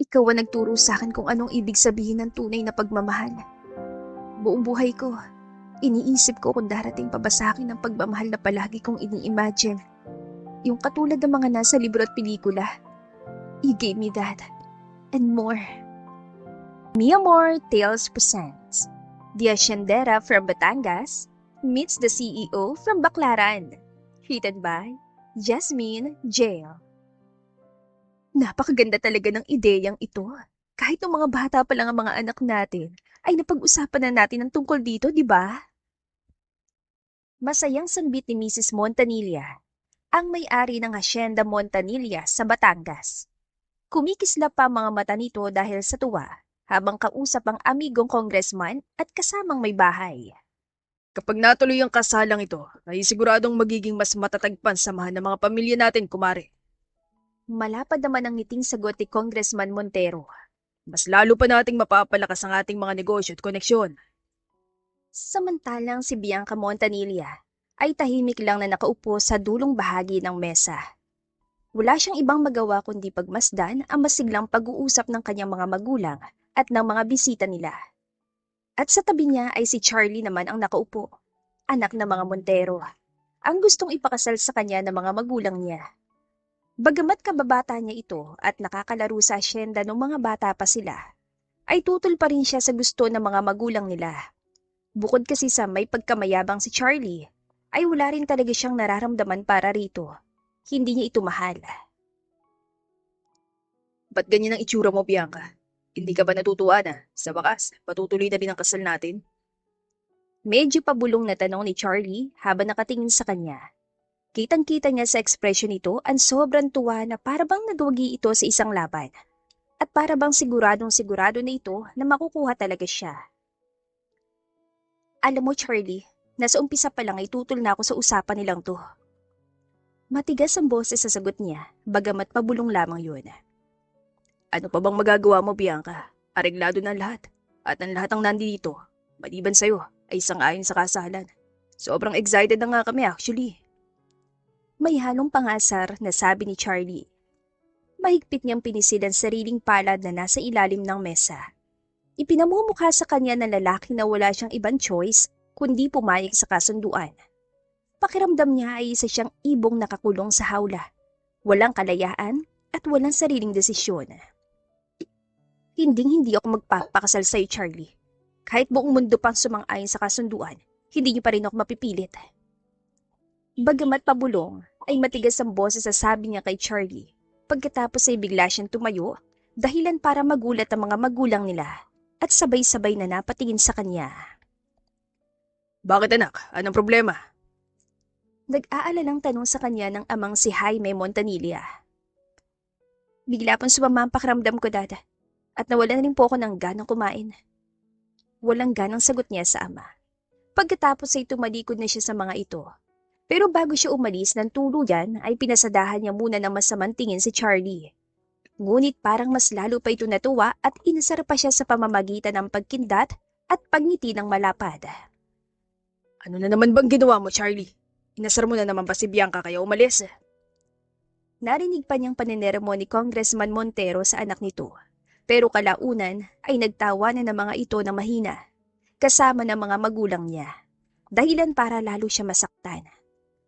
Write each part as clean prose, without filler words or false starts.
Ikaw ang nagturo sa akin kung anong ibig sabihin ng tunay na pagmamahal. Buong buhay ko, iniisip ko kung darating pa ba sa akin ang pagmamahal na palagi kong ini-imagine. Yung katulad ng mga nasa libro at pelikula. You gave me that. And more. Mi Amor Tales presents The Haciendera from Batangas meets the CEO from Baclaran. Written by Jasmine Jail. Napakaganda talaga ng ideyang ito. Kahit ng mga bata pa lang ang mga anak natin, ay napag-usapan na natin ang tungkol dito, di ba? Masayang sanbit ni Mrs. Montanilla, ang may-ari ng Hacienda Montanilla sa Batangas. Kumikislap pa ang mga mata nito dahil sa tuwa, habang kausap ang amigong congressman at kasamang may bahay. Kapag natuloy ang kasalang ito, ay siguradong magiging mas matatag pa ang samahan ng mga pamilya natin, kumare. Malapad naman ang ngiting sagot ni Congressman Montero. Mas lalo pa nating mapapalakas ang ating mga negosyo at koneksyon. Samantalang si Bianca Montanilla ay tahimik lang na nakaupo sa dulong bahagi ng mesa. Wala siyang ibang magawa kundi pagmasdan ang masiglang pag-uusap ng kanyang mga magulang at ng mga bisita nila. At sa tabi niya ay si Charlie naman ang nakaupo, anak ng mga Montero, ang gustong ipakasal sa kanya ng mga magulang niya. Bagamat kababata niya ito at nakakalaro sa asyenda ng mga bata pa sila, ay tutol pa rin siya sa gusto ng mga magulang nila. Bukod kasi sa may pagkamayabang si Charlie, ay wala rin talaga siyang nararamdaman para rito. Hindi niya ito mahal. Ba't ganyan ang itsura mo, Bianca? Hindi ka ba natutuwa na? Sa wakas, patutuloy na rin ang kasal natin? Medyo pabulong na tanong ni Charlie habang nakatingin sa kanya. Kitang-kita niya sa ekspresyon nito ang sobrang tuwa na parabang nagwagi ito sa isang laban. At parabang siguradong-sigurado na ito na makukuha talaga siya. Alam mo Charlie, nasa umpisa pa lang ay tutol na ako sa usapan nilang to. Matigas ang boses sa sagot niya, bagamat pabulong lamang yun. Ano pa bang magagawa mo, Bianca? Areglado na lahat. At ang lahat ng nandito, maliban sa'yo, ay sang-ayon sa kasalan. Sobrang excited na nga kami actually. May halong pangasar na sabi ni Charlie. Mahigpit niyang pinisil ang sariling palad na nasa ilalim ng mesa. Ipinamumukha sa kanya ng lalaki na wala siyang ibang choice kundi pumayag sa kasunduan. Pakiramdam niya ay isa siyang ibong nakakulong sa hawla. Walang kalayaan at walang sariling desisyon. Hinding-hindi ako magpapakasal sa'yo, Charlie. Kahit buong mundo pang sumang-ayon sa kasunduan, hindi niyo pa rin ako mapipilit. Bagamat pabulong, ay matigas ang boses sa sabi niya kay Charlie. Pagkatapos ay bigla siyang tumayo, dahilan para magulat ang mga magulang nila at sabay-sabay na napatingin sa kanya. Bakit anak? Anong problema? Nag-aalalang tanong sa kanya ng amang si Jaime Montanilla. Bigla pong sumama ang pakiramdam ko, Dad, at nawalan rin po ako ng ganang kumain. Walang ganang sagot niya sa ama. Pagkatapos ay tumalikod na siya sa mga ito. Pero bago siya umalis ng tuluyan ay pinasadahan niya muna ng masamang tingin si Charlie. Ngunit parang mas lalo pa ito natuwa at inasar pa siya sa pamamagitan ng pagkindat at pagngiti ng malapad. Ano na naman bang ginawa mo, Charlie? Inasar mo na naman ba si Bianca kaya umalis? Narinig pa niyang paninermo ni Congressman Montero sa anak nito. Pero kalaunan ay nagtawa na ng mga ito na mahina, kasama ng mga magulang niya. Dahilan para lalo siya masaktan.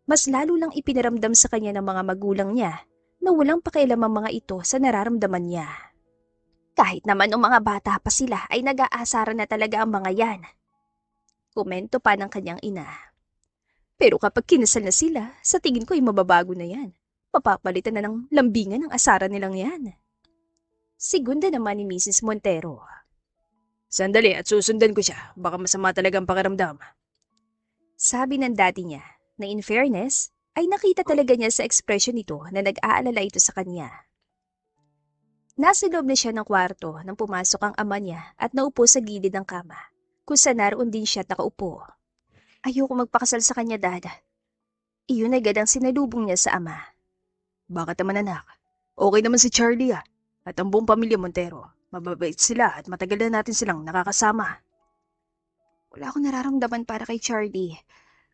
Mas lalo lang ipinaramdam sa kanya ng mga magulang niya na walang pakialam ang mga ito sa nararamdaman niya. Kahit naman ng mga bata pa sila ay nag-aasara na talaga ang mga yan. Komento pa ng kanyang ina. Pero kapag kinasal na sila, sa tingin ko ay mababago na yan. Papapalitan na ng lambingan ang asara nilang yan. Segunda naman ni Mrs. Montero. Sandali at susundan ko siya. Baka masama talaga ang pakiramdam. Sabi ng daddy niya na in fairness, ay nakita talaga niya sa ekspresyon nito na nag-aalala ito sa kanya. Nasa loob na siya ng kwarto nang pumasok ang ama niya at naupo sa gilid ng kama, kung saan naroon din siya at nakaupo. Ayoko magpakasal sa kanya, Dad. Iyon agad ang sinalubong niya sa ama. Bakit naman anak? Okay naman si Charlie at ang buong pamilya Montero. Mababait sila at matagal na natin silang nakakasama. Wala akong nararamdaman para kay Charlie.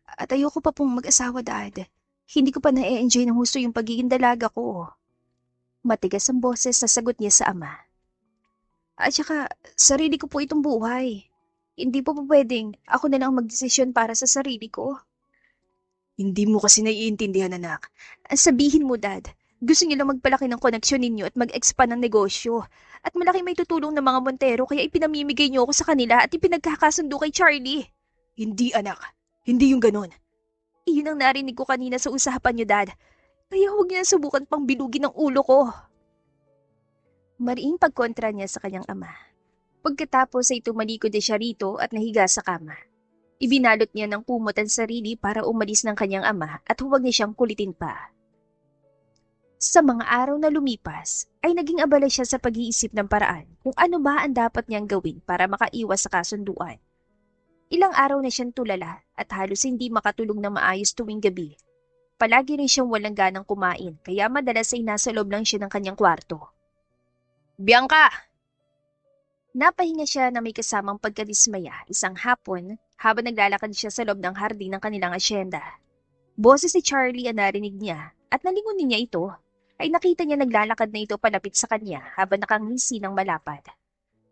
At ayoko pa pong mag-asawa, Dad. Hindi ko pa na-enjoy ng husto yung pagiging dalaga ko. Matigas ang boses na sagot niya sa ama. At saka, sarili ko po itong buhay. Hindi po pwedeng ako na lang magdesisyon para sa sarili ko. Hindi mo kasi naiintindihan, anak. Sabihin mo, Dad, gusto niyo lang magpalaki ng koneksyon ninyo at mag-expand ng negosyo. At malaki may tutulong ng mga Montero kaya ipinamimigay niyo ako sa kanila at ipinagkakasundo kay Charlie. Hindi, anak. Hindi yung ganon. Iyon ang narinig ko kanina sa usapan niyo, Dad. Kaya huwag niyo na subukan pang bilugin ang ulo ko. Mariing pagkontra niya sa kanyang ama. Pagkatapos ay tumalikod na siya rito at nahiga sa kama. Ibinalot niya ng kumot ang sarili para umalis ng kanyang ama at huwag niya siyang kulitin pa. Sa mga araw na lumipas, ay naging abala siya sa pag-iisip ng paraan kung ano ba ang dapat niyang gawin para makaiwas sa kasunduan. Ilang araw na siyang tulala at halos hindi makatulog na maayos tuwing gabi. Palagi rin siyang walang ganang kumain kaya madalas ay nasa loob lang siya ng kanyang kwarto. Bianca! Napahinga siya na may kasamang pagkadismaya isang hapon habang naglalakad siya sa loob ng hardin ng kanilang asyenda. Boses ni Charlie ang narinig niya at nalingunin niya ito ay nakita niya naglalakad na ito palapit sa kanya habang nakangisi ng malapad.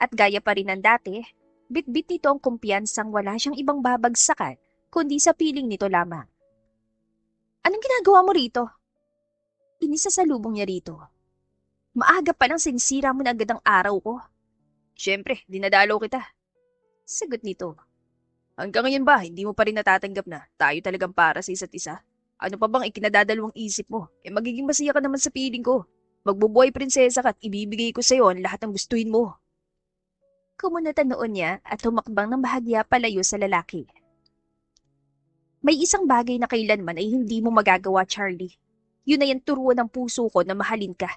At gaya pa rin ng dati, bitbit nito ang kumpiyansang wala siyang ibang babagsakan kundi sa piling nito lamang. Anong ginagawa mo rito? Inisasalubong niya rito. Maaga pa lang sinisira mo na agad ang araw ko. Siyempre, dinadalaw kita. Sagot nito. Hanggang ngayon ba, hindi mo pa rin natatanggap na tayo talagang para sa isa't isa? Ano pa bang ikinadadalawang isip mo? Magiging masaya ka naman sa piling ko. Magbubuhay prinsesa ka at ibibigay ko sa'yo ang lahat ng gustuhin mo. Kumunatan noon niya at humakbang ng bahagya palayo sa lalaki. May isang bagay na kailanman ay hindi mo magagawa, Charlie. Yun ay ang turuan ng puso ko na mahalin ka.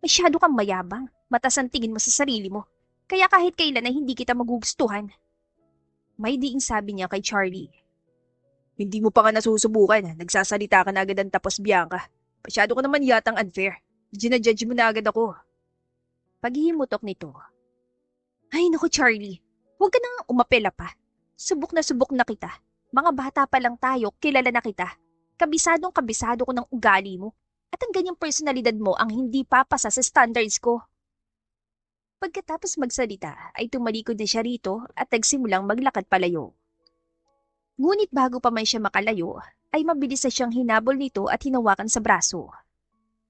Masyado kang mayabang, matas ang tingin mo sa sarili mo. Kaya kahit kailan ay hindi kita magugustuhan. May diing sabi niya kay Charlie. Hindi mo pa nga nasusubukan. Nagsasalita ka na agad ang tapos, Bianca. Masyado ka naman yatang unfair. Ginajudge mo na agad ako. Paghihimutok nito. Ay naku, Charlie. Huwag ka nang umapela pa. Subok na kita. Mga bata pa lang tayo, kilala na kita. Kabisadong kabisado ko ng ugali mo. At ang ganyang personalidad mo ang hindi papasa sa standards ko. Pagkatapos magsalita ay tumalikod na siya rito at nagsimulang maglakad palayo. Ngunit bago pa man siya makalayo, ay mabilis na siyang hinabol nito at hinawakan sa braso.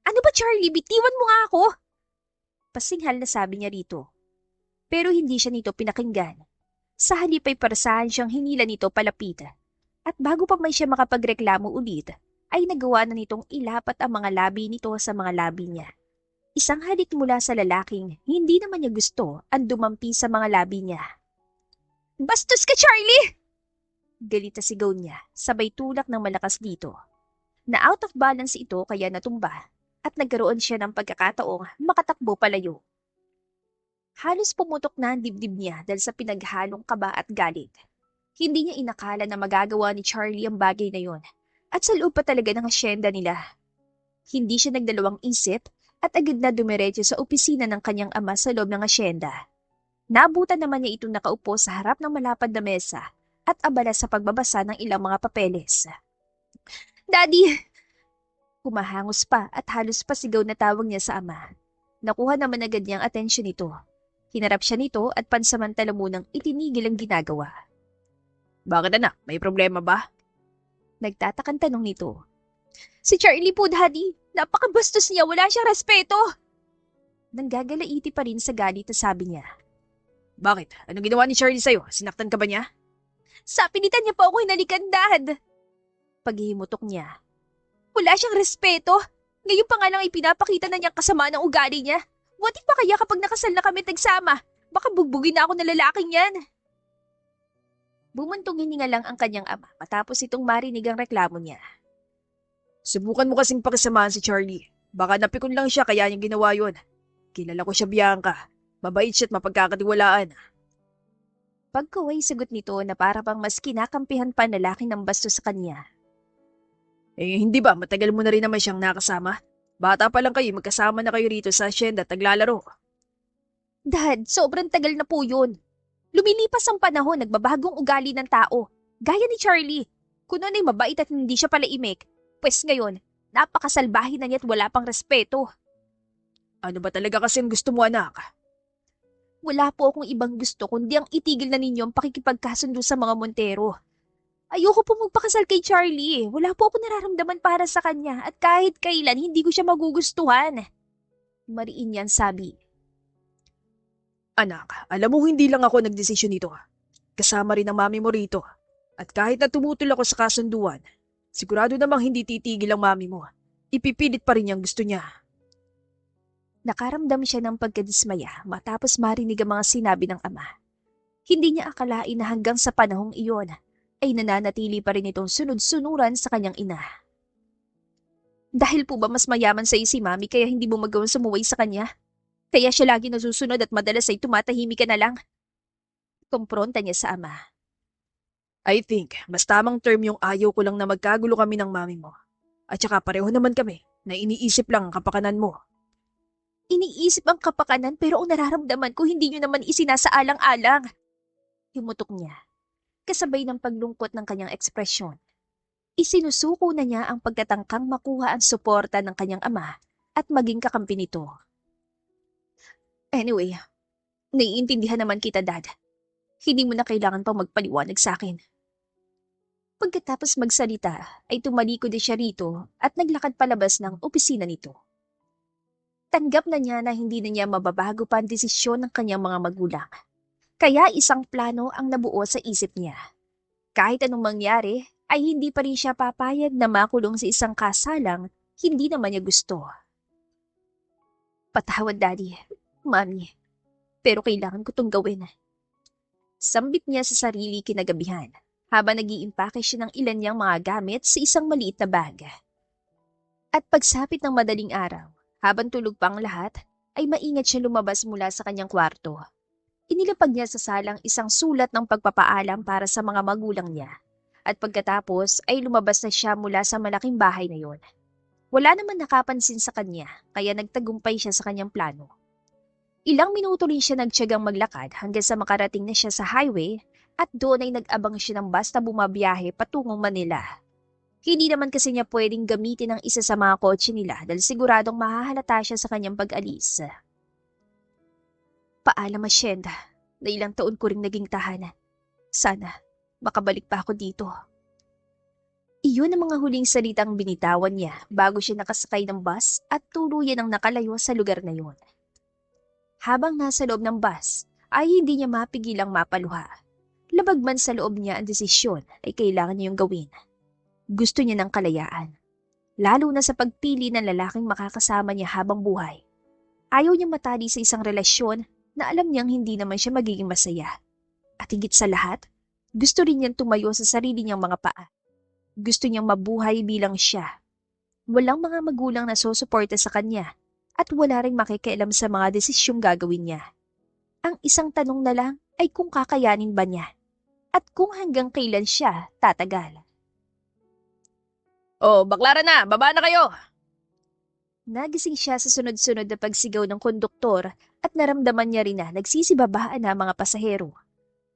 Ano ba, Charlie? Bitiwan mo nga ako! Pasinghal na sabi niya rito. Pero hindi siya nito pinakinggan. Sa halip ay parasahan siyang hinila nito palapit. At bago pa man siya makapagreklamo ulit, ay nagawa na nitong ilapat ang mga labi nito sa mga labi niya. Isang halik mula sa lalaking hindi naman niya gusto ang dumampi sa mga labi niya. Bastos ka, Charlie! Galit na sigaw niya, sabay tulak ng malakas dito. Na out of balance ito kaya natumba at nagkaroon siya ng pagkakataong makatakbo palayo. Halos pumutok na ang dibdib niya dahil sa pinaghalong kaba at galit. Hindi niya inakala na magagawa ni Charlie ang bagay na yon at sa loob pa talaga ng asyenda nila. Hindi siya nagdalawang isip at agad na dumiretso sa opisina ng kanyang ama sa loob ng asyenda. Nabutan naman niya itong nakaupo sa harap ng malapad na mesa at abala sa pagbabasa ng ilang mga papeles. Daddy! Humahangos pa at halos pasigaw na tawag niya sa ama. Nakuha naman agad niyang atensyon nito. Hinarap siya nito at pansamantala munang itinigil ang ginagawa. Bakit anak? May problema ba? Nagtatakang tanong nito. Si Charlie po, Daddy. Napakabastos niya. Wala siyang respeto. Nanggagalaiti pa rin sa galit na sabi niya. Bakit? Anong ginawa ni Charlie sa'yo? Sinaktan ka ba niya? Sa pinitan niya po ako hinalikan, Dad. Paghihimutok niya. Wala siyang respeto. Ngayon pa nga lang ipinapakita na niyang kasama ng ugali niya. What if pa kaya kapag nakasal na kami at nagsama? Baka bugbugin na ako ng lalaking yan. Bumuntong hininga lang ang kanyang ama matapos itong marinig ang reklamo niya. Subukan mo kasing pakisamahan si Charlie. Baka napikon lang siya kaya niya ginawa yun. Kilala ko siya, Bianca. Mabait siya at mapagkakatiwalaan. Pagkaway sagot nito na para pang mas kinakampihan pa ng lalaki ng bastos sa kanya. Hindi ba? Matagal mo na rin naman siyang nakasama. Bata pa lang kayo, magkasama na kayo rito sa asyenda at naglalaro. Dad, sobrang tagal na po yun. Lumilipas ang panahon, nagbabagong ugali ng tao. Gaya ni Charlie. Kung noon ay mabait at hindi siya pala imik, pues ngayon, napakasalbahin na niya at wala pang respeto. Ano ba talaga kasi ang gusto mo, anak? Wala po akong ibang gusto kundi ang itigil na ninyo ang pakikipagkasundo sa mga Montero. Ayoko po magpakasal kay Charlie. Wala po ako nararamdaman para sa kanya at kahit kailan hindi ko siya magugustuhan. Mariin yan sabi. Anak, alam mo hindi lang ako nagdesisyon nito. Kasama rin ang mami mo rito. At kahit na tumutol ako sa kasunduan, sigurado namang hindi titigil ang mami mo. Ipipilit pa rin niyang gusto niya. Nakaramdam siya ng pagkadismaya matapos marinig ang mga sinabi ng ama. Hindi niya akalain na hanggang sa panahong iyon ay nananatili pa rin itong sunod-sunuran sa kanyang ina. Dahil po ba mas mayaman sa si mami kaya hindi mo magawang sumuway sa kanya? Kaya siya lagi nasusunod at madalas ay tumatahimik ka na lang? Kumpronta niya sa ama. I think, mas tamang term yung ayaw ko lang na magkagulo kami ng mami mo. At saka pareho naman kami na iniisip lang ang kapakanan mo. Iniisip ang kapakanan pero ang nararamdaman ko hindi niyo naman isinasaalang-alang. Himutok niya, kasabay ng paglungkot ng kanyang ekspresyon. Isinusuko na niya ang pagkatangkang makuha ang suporta ng kanyang ama at maging kakampi nito. Anyway, naiintindihan naman kita, Dad. Hindi mo na kailangan pang magpaliwanag sa akin. Pagkatapos magsalita ay tumalikod siya rito at naglakad palabas ng opisina nito. Tanggap na niya na hindi na niya mababago pa ang desisyon ng kanyang mga magulang. Kaya isang plano ang nabuo sa isip niya. Kahit anong mangyari, ay hindi pa rin siya papayag na makulong sa isang kasalang hindi naman niya gusto. Patawad, Daddy, Mami, pero kailangan ko itong gawin. Sambit niya sa sarili kinagabihan habang nag-iimpake siya ng ilan niyang mga gamit sa isang maliit na bag. At pagsapit ng madaling araw, habang tulog pa ang lahat, ay maingat siya lumabas mula sa kanyang kwarto. Inilapag niya sa salang isang sulat ng pagpapaalam para sa mga magulang niya. At pagkatapos ay lumabas na siya mula sa malaking bahay na yon. Wala naman nakapansin sa kanya, kaya nagtagumpay siya sa kanyang plano. Ilang minuto rin siya nagtiyagang maglakad hanggang sa makarating na siya sa highway at doon ay nag-abang siya ng basta bumabiyahe patungong Manila. Hindi naman kasi niya pwedeng gamitin ang isa sa mga kotse nila dahil siguradong mahahalata siya sa kanyang pag-alis. Paalam, Hacienda, na ilang taon ko ring naging tahanan. Sana, makabalik pa ako dito. Iyon ang mga huling salitang binitawan niya bago siya nakasakay ng bus at tuluyan ang nakalayo sa lugar na yun. Habang nasa loob ng bus, ay hindi niya mapigilang mapaluha. Labag man sa loob niya ang desisyon ay kailangan niyang gawin. Gusto niya ng kalayaan, lalo na sa pagpili ng lalaking makakasama niya habang buhay. Ayaw niya matali sa isang relasyon na alam niyang hindi naman siya magiging masaya. At higit sa lahat, gusto rin niyang tumayo sa sarili niyang mga paa. Gusto niyang mabuhay bilang siya. Walang mga magulang na susuporta sa kanya at wala ring makikialam sa mga desisyong gagawin niya. Ang isang tanong na lang ay kung kakayanin ba niya at kung hanggang kailan siya tatagal. Oh, baklaran na! Baba na kayo! Nagising siya sa sunod-sunod na pagsigaw ng konduktor at naramdaman niya rin na nagsisibabaan na mga pasahero.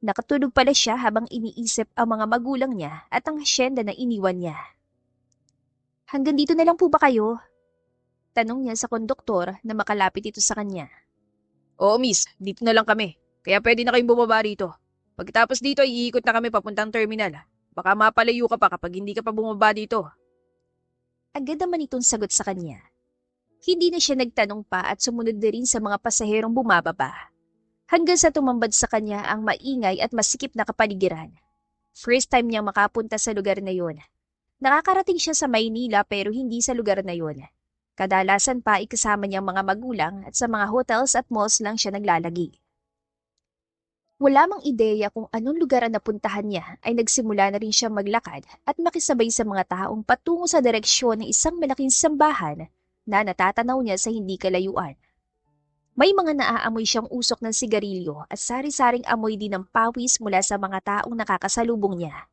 Nakatulog pala siya habang iniisip ang mga magulang niya at ang hasyenda na iniwan niya. Hanggang dito na lang po ba kayo? Tanong niya sa konduktor na makalapit ito sa kanya. Oo, miss. Dito na lang kami. Kaya pwede na kayong bumaba rito. Pagkatapos dito, iikot na kami papuntang terminal. Baka mapalayo ka pa kapag hindi ka pa bumaba dito. Agad naman itong sagot sa kanya. Hindi na siya nagtanong pa at sumunod na rin sa mga pasaherong bumababa. Hanggang sa tumambad sa kanya ang maingay at masikip na kapaligiran. First time niyang makapunta sa lugar na yon. Nakakarating siya sa Maynila pero hindi sa lugar na yon. Kadalasan pa ikasama niyang mga magulang at sa mga hotels at malls lang siya naglalagi. Wala mang ideya kung anong lugar ang napuntahan niya ay nagsimula na rin siya maglakad at makisabay sa mga taong patungo sa direksyon ng isang malaking sambahan na natatanaw niya sa hindi kalayuan. May mga naaamoy siyang usok ng sigarilyo at sari-saring amoy din ng pawis mula sa mga taong nakakasalubong niya.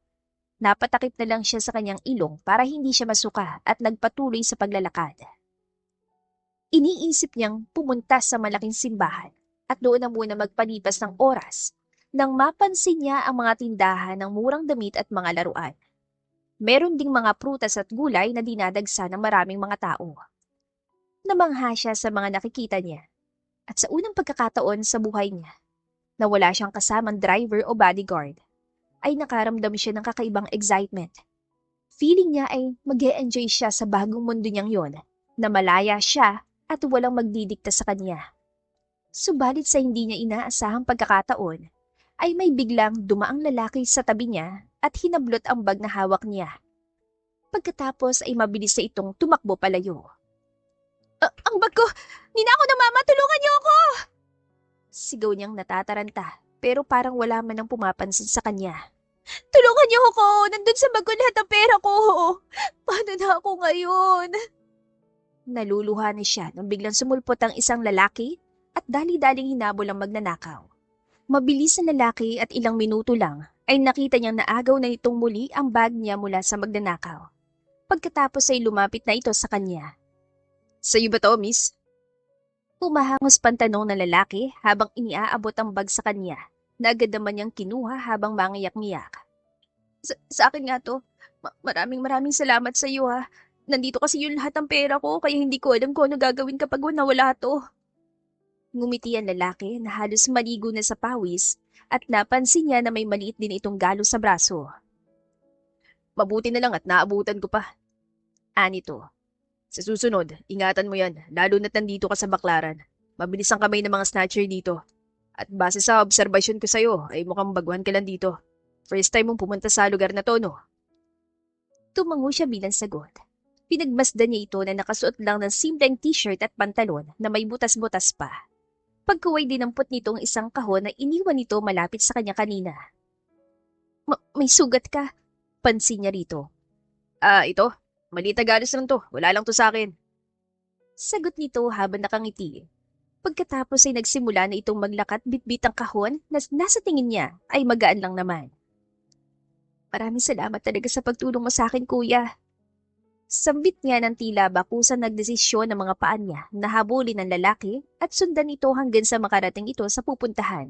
Napatakip na lang siya sa kanyang ilong para hindi siya masuka at nagpatuloy sa paglalakad. Iniisip niyang pumunta sa malaking simbahan at doon na muna magpalipas ng oras nang mapansin niya ang mga tindahan ng murang damit at mga laruan. Meron ding mga prutas at gulay na dinadagsa ng maraming mga tao. Namangha siya sa mga nakikita niya. At sa unang pagkakataon sa buhay niya, na wala siyang kasamang driver o bodyguard, ay nakaramdam siya ng kakaibang excitement. Feeling niya ay mag-e-enjoy siya sa bagong mundo niyang yon, na malaya siya at walang magdidikta sa kanya. Subalit sa hindi niya inaasahang pagkakataon, ay may biglang dumaang lalaki sa tabi niya at hinablot ang bag na hawak niya. Pagkatapos ay mabilis na itong tumakbo palayo. Ang bag ko! Ninakaw na mama! Tulungan niyo ako! Sigaw niyang natataranta, pero parang wala man ang pumapansin sa kanya. Tulungan niyo ako! Nandun sa bag ko lahat ng pera ko! Paano na ako ngayon? Naluluha na siya nang biglang sumulpot ang isang lalaki at dali-daling hinabol ang magnanakaw. Mabilis na lalaki at ilang minuto lang ay nakita niyang naagaw na nitong muli ang bag niya mula sa magnanakaw. Pagkatapos ay lumapit na ito sa kanya. Sa'yo ba to, miss? Humahangos pantanong ng lalaki habang iniaabot ang bag sa kanya, na agad naman niyang kinuha habang mangiyak-ngiyak. Sa akin nga to. Maraming salamat sa iyo ha. Nandito kasi yung lahat ng pera ko kaya hindi ko alam kung ano gagawin kapag nawala to. Ngumiti ang lalaki na halos maligo na sa pawis at napansin niya na may maliit din itong galo sa braso. Mabuti na lang at naabutan ko pa. Anito. Sa susunod, ingatan mo yan, lalo na't nandito ka sa Baklaran. Mabilis ang kamay ng mga snatcher dito. At base sa obserbasyon ko sa'yo, ay mukhang baguhan ka lang dito. First time mong pumunta sa lugar na to, no? Tumango siya bilang sagot. Pinagmasdan niya ito na nakasuot lang ng simpleng t-shirt at pantalon na may butas-butas pa. Pagkuway dinampot nito ang isang kahon na iniwan nito malapit sa kanya kanina. May sugat ka? Pansin niya rito. Ito. Maliit na galos lang to. Wala lang to sa akin. Sagot nito habang nakangiti. Pagkatapos ay nagsimula na itong maglakad bitbit ang kahon na nasa tingin niya ay magaan lang naman. Maraming salamat talaga sa pagtulong mo sa akin, kuya. Sambit niya ng tila bakusan nagdesisyon ng mga paan niya na habulin ng lalaki at sundan ito hanggang sa makarating ito sa pupuntahan.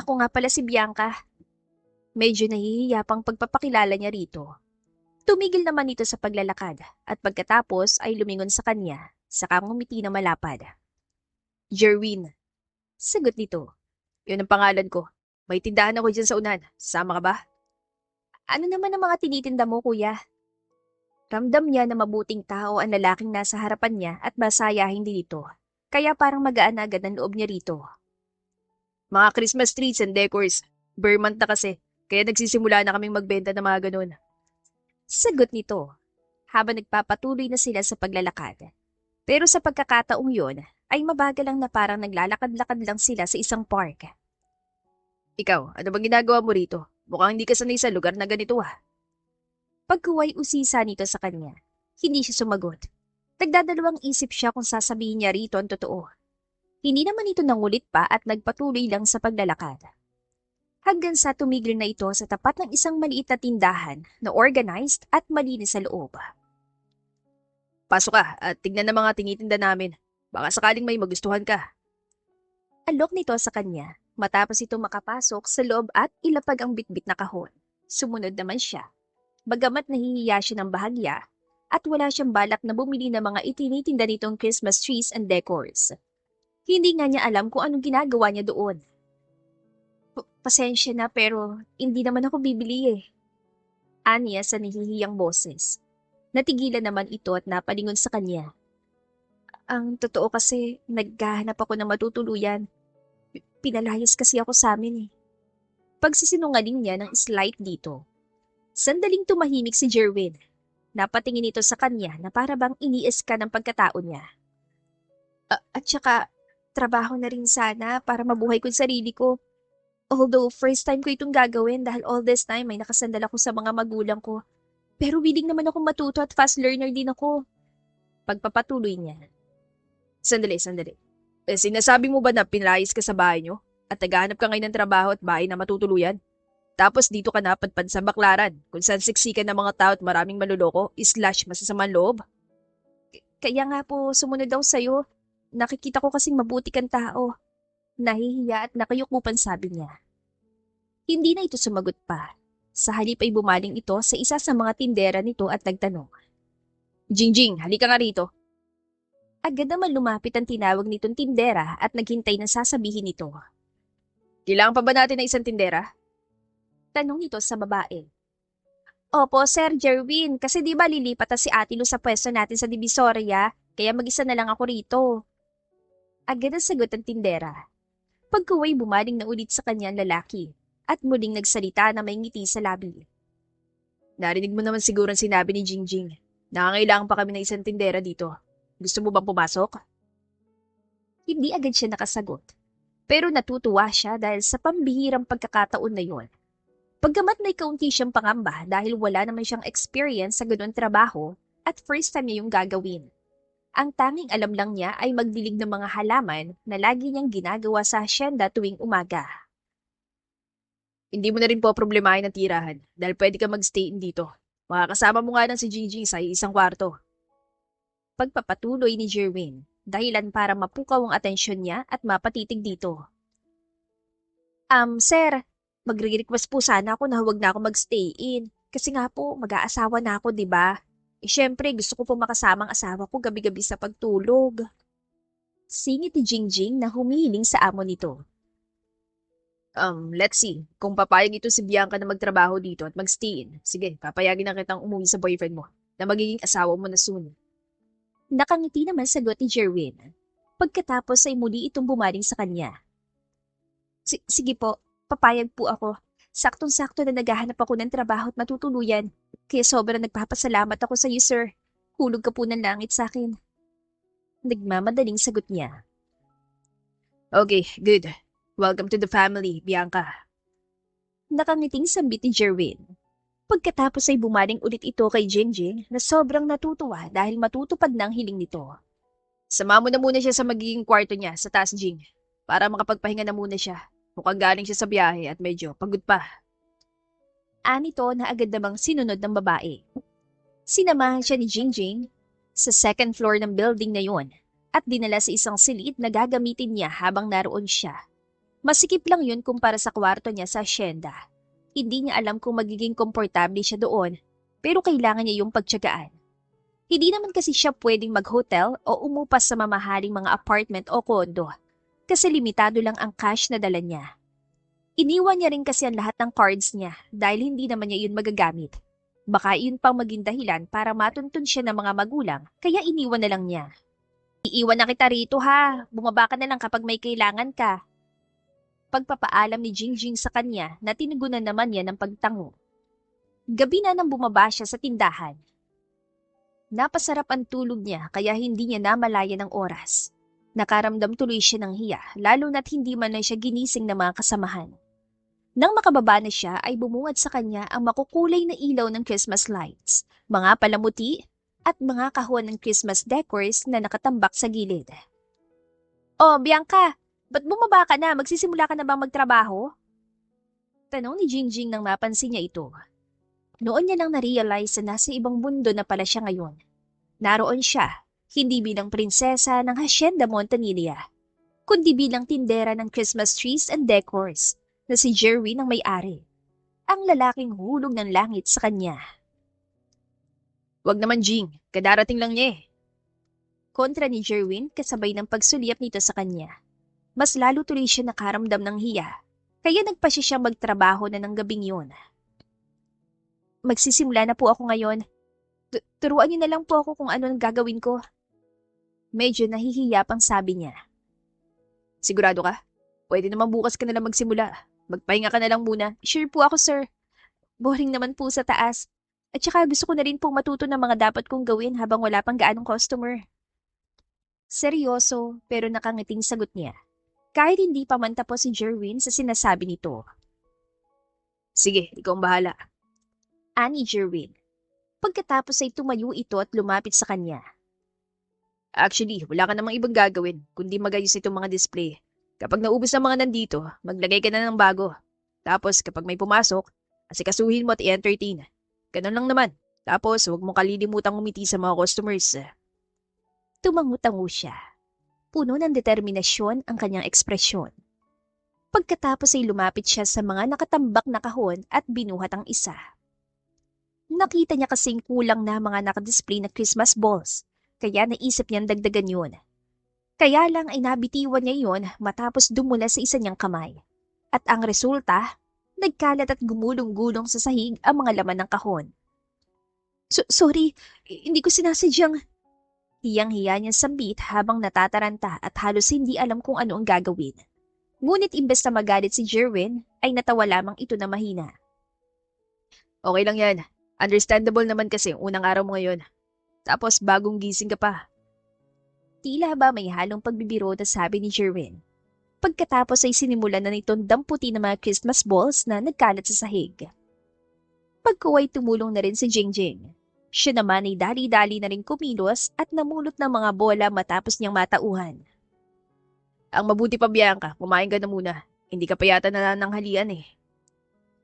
Ako nga pala si Bianca. Medyo nahihiya pang pagpapakilala niya rito. Tumigil naman ito sa paglalakad at pagkatapos ay lumingon sa kanya, saka ngumiti na malapad. Jerwin. Sagot nito. Yun ang pangalan ko. May tindahan ako dyan sa unan. Sama ka ba? Ano naman ang mga tinitinda mo, kuya? Ramdam niya na mabuting tao ang lalaking nasa harapan niya at masayahin din ito. Kaya parang magaan agad ang loob niya rito. Mga Christmas trees and decors. Burr month na kasi. Kaya nagsisimula na kaming magbenta ng mga ganun. Sagot nito, habang nagpapatuloy na sila sa paglalakad. Pero sa pagkakataong yon, ay mabagal lang na parang naglalakad-lakad lang sila sa isang park. Ikaw, ano bang ginagawa mo rito? Mukhang hindi ka sanay sa lugar na ganito ah. Pagkuway usisa nito sa kanya, hindi siya sumagot. Nagdadalawang isip siya kung sasabihin niya rito ang totoo. Hindi naman ito nangulit pa at nagpatuloy lang sa paglalakad. Hanggang sa tumigil na ito sa tapat ng isang maliit na tindahan na organized at malinis sa loob. Pasok ka at tignan ng mga tinitinda namin. Baka sakaling may magustuhan ka. Alok nito sa kanya matapos ito makapasok sa loob at ilapag ang bitbit na kahon. Sumunod naman siya. Bagamat nahihiya siya ng bahagya at wala siyang balak na bumili ng mga itinitinda nitong Christmas trees and decors. Hindi nga niya alam kung anong ginagawa niya doon. Pasensya na pero hindi naman ako bibili eh. Aniya sa nahihiyang boses. Natigilan naman ito at napalingon sa kanya. Ang totoo kasi naghahanap ako ng matutuluyan. Pinalayas kasi ako sa amin eh. Pagsisinungaling niya ng slight dito. Sandaling tumahimik si Jerwin. Napatingin ito sa kanya na para bang iniis ka ng pagkatao niya. At saka, trabaho na rin sana para mabuhay ko yung sarili ko. Although first time ko itong gagawin dahil all this time may nakasandal ako sa mga magulang ko. Pero willing naman akong matuto at fast learner din ako. Pagpapatuloy niya. Sandali. Sinasabi mo ba na pinrayis ka sa bahay nyo? At naghahanap ka ngayon ng trabaho at bahay na matutuluyan? Tapos dito ka napadpad sa Baklaran, kung saan siksikan ng mga tao at maraming maluloko, / masasamang loob? Kaya nga po sumunod daw sa'yo. Nakikita ko kasing mabuti kang tao. Nahihiya at nakayukupan sabi niya. Hindi na ito sumagot pa. Sa halip ay bumaling ito sa isa sa mga tindera nito at nagtanong. Jingjing, halika nga rito. Agad naman lumapit ang tinawag nitong tindera at naghintay ng sasabihin nito. Kailangan pa ba natin ng isang tindera? Tanong nito sa babae. Opo, Sir Jerwin, kasi di ba lilipat na si Ate Lu sa pwesto natin sa Divisoria, kaya mag-isa na lang ako rito. Agad ang sagot ng tindera. Pagkuway bumaling na ulit sa kanya ang lalaki at muling nagsalita na may ngiti sa labi. Narinig mo naman siguro ang sinabi ni Jingjing. Nangangailangan pa kami ng isang tindera dito. Gusto mo bang pumasok? Hindi agad siya nakasagot. Pero natutuwa siya dahil sa pambihirang pagkakataon na yon. Pagkamat may kaunti siyang pangamba dahil wala naman siyang experience sa ganoon trabaho at first time niya yung gagawin. Ang tanging alam lang niya ay magdilig ng mga halaman na lagi niyang ginagawa sa hasyenda tuwing umaga. Hindi mo na rin po problemahin ang tirahan dahil pwede ka mag-stay in dito. Makakasama mo nga lang si Jingjing sa isang kwarto. Pagpapatuloy ni Jerwin, dahilan para mapukaw ang atensyon niya at mapatitig dito. Sir, magre-request po sana ako na huwag na ako mag-stay in. Kasi nga po, mag-aasawa na ako, di ba? Syempre, gusto ko po makasama ang asawa ko gabi-gabi sa pagtulog. Singit ni Jingjing na humihiling sa amo nito. Let's see. Kung papayag ito si Bianca na magtrabaho dito at mag-stay in, sige, papayagin na kitang umuwi sa boyfriend mo na magiging asawa mo na soon. Nakangiti naman sagot ni Jerwin. Pagkatapos ay muli itong bumaling sa kanya. Sige po, papayag po ako. Saktong-sakto na naghahanap ako ng trabaho at matutuluyan. Kaya sobrang nagpapasalamat ako sa iyo, sir. Hulog ka po ng langit sa akin. Nagmamadaling sagot niya. Okay, good. Welcome to the family, Bianca. Nakangiting sambit ni Jerwin. Pagkatapos ay bumaling ulit ito kay Jingjing na sobrang natutuwa dahil matutupad na ang hiling nito. Sama mo na muna siya sa magiging kwarto niya sa taas, Jing, para makapagpahinga na muna siya. Mukhang galing siya sa biyahe at medyo pagod pa. Anito na agad namang sinunod ng babae. Sinamahan siya ni Jingjing sa second floor ng building na yun at dinala sa isang silid na gagamitin niya habang naroon siya. Masikip lang yun kumpara sa kwarto niya sa asyenda. Hindi niya alam kung magiging komportable siya doon, pero kailangan niya yung pagtiyagaan. Hindi naman kasi siya pwedeng mag-hotel o umupas sa mamahaling mga apartment o kondo kasi limitado lang ang cash na dala niya. Iniwan niya rin kasi ang lahat ng cards niya dahil hindi naman niya yun magagamit. Baka yun pang maging dahilan para matuntun siya ng mga magulang kaya iniwan na lang niya. Iiwan na kita rito ha, bumaba ka na lang kapag may kailangan ka. Pagpapaalam ni Jingjing sa kanya na tinugunan naman niya ng pagtango. Gabi na nang bumaba siya sa tindahan. Napasarap ang tulog niya kaya hindi niya namalayan ang oras. Nakaramdam tuloy siya ng hiya lalo na't hindi man na siya ginising ng mga kasamahan. Nang makababa na siya ay bumungad sa kanya ang makukulay na ilaw ng Christmas lights, mga palamuti at mga kahon ng Christmas decors na nakatambak sa gilid. Oh, Bianca! Ba't bumaba ka na? Magsisimula ka na bang magtrabaho? Tanong ni Jingjing nang mapansin niya ito. Noon niya lang na-realize na nasa ibang mundo na pala siya ngayon. Naroon siya, hindi bilang prinsesa ng Hacienda Montanilla, kundi bilang tindera ng Christmas trees and decors na si Jerwin ang may-ari. Ang lalaking hulog ng langit sa kanya. Wag naman, Jing. Kadarating lang niya eh. Kontra ni Jerwin kasabay ng pagsulyap nito sa kanya. Mas lalo tuloy siya nakaramdam ng hiya, kaya nagpasya siyang magtrabaho na ng gabing yun. Magsisimula na po ako ngayon. Turuan niyo na lang po ako kung ano ang gagawin ko. Medyo nahihiya pang sabi niya. Sigurado ka? Pwede naman bukas ka na lang magsimula. Magpahinga ka na lang muna. Sure po ako, sir. Boring naman po sa taas. At saka gusto ko na rin pong matuto ng mga dapat kong gawin habang wala pang gaanong customer. Seryoso, pero nakangiting sagot niya. Kahit hindi pa man tapos si Jerwin sa sinasabi nito. Sige, ikaw ang bahala. Ani Jerwin. Pagkatapos ay tumayo ito at lumapit sa kanya. Actually, wala ka namang ibang gagawin, kundi magayos itong mga display. Kapag naubos ang mga nandito, maglagay ka na ng bago. Tapos, kapag may pumasok, asikasuhin mo at i-entertain. Ganun lang naman. Tapos, huwag mong kalilimutang umiti sa mga customers. Tumango-tango siya. Puno ng determinasyon ang kanyang ekspresyon. Pagkatapos ay lumapit siya sa mga nakatambak na kahon at binuhat ang isa. Nakita niya kasing kulang na mga nakadisplay na Christmas balls, kaya naisip niyang dagdagan yun. Kaya lang ay nabitiwan niya yun matapos dumula sa isa niyang kamay. At ang resulta, nagkalat at gumulong-gulong sa sahig ang mga laman ng kahon. Sorry, hindi ko sinasadyang. Hiyang-hiya niyang sambit habang natataranta at halos hindi alam kung ano ang gagawin. Ngunit imbes na magalit si Jerwin, ay natawa lamang ito na mahina. Okay lang yan. Understandable naman kasi unang araw mo ngayon. Tapos bagong gising ka pa. Tila ba may halong pagbibiro na sabi ni Jerwin. Pagkatapos ay sinimulan na nitong damputin ng mga Christmas balls na nagkalat sa sahig. Pagkuway tumulong na rin si Jingjing. Siya naman ay dali-dali na rin kumilos at namulot ng mga bola matapos niyang matauhan. Ang mabuti pa, Bianca, kumain ka na muna. Hindi ka pa yata nananghalian eh.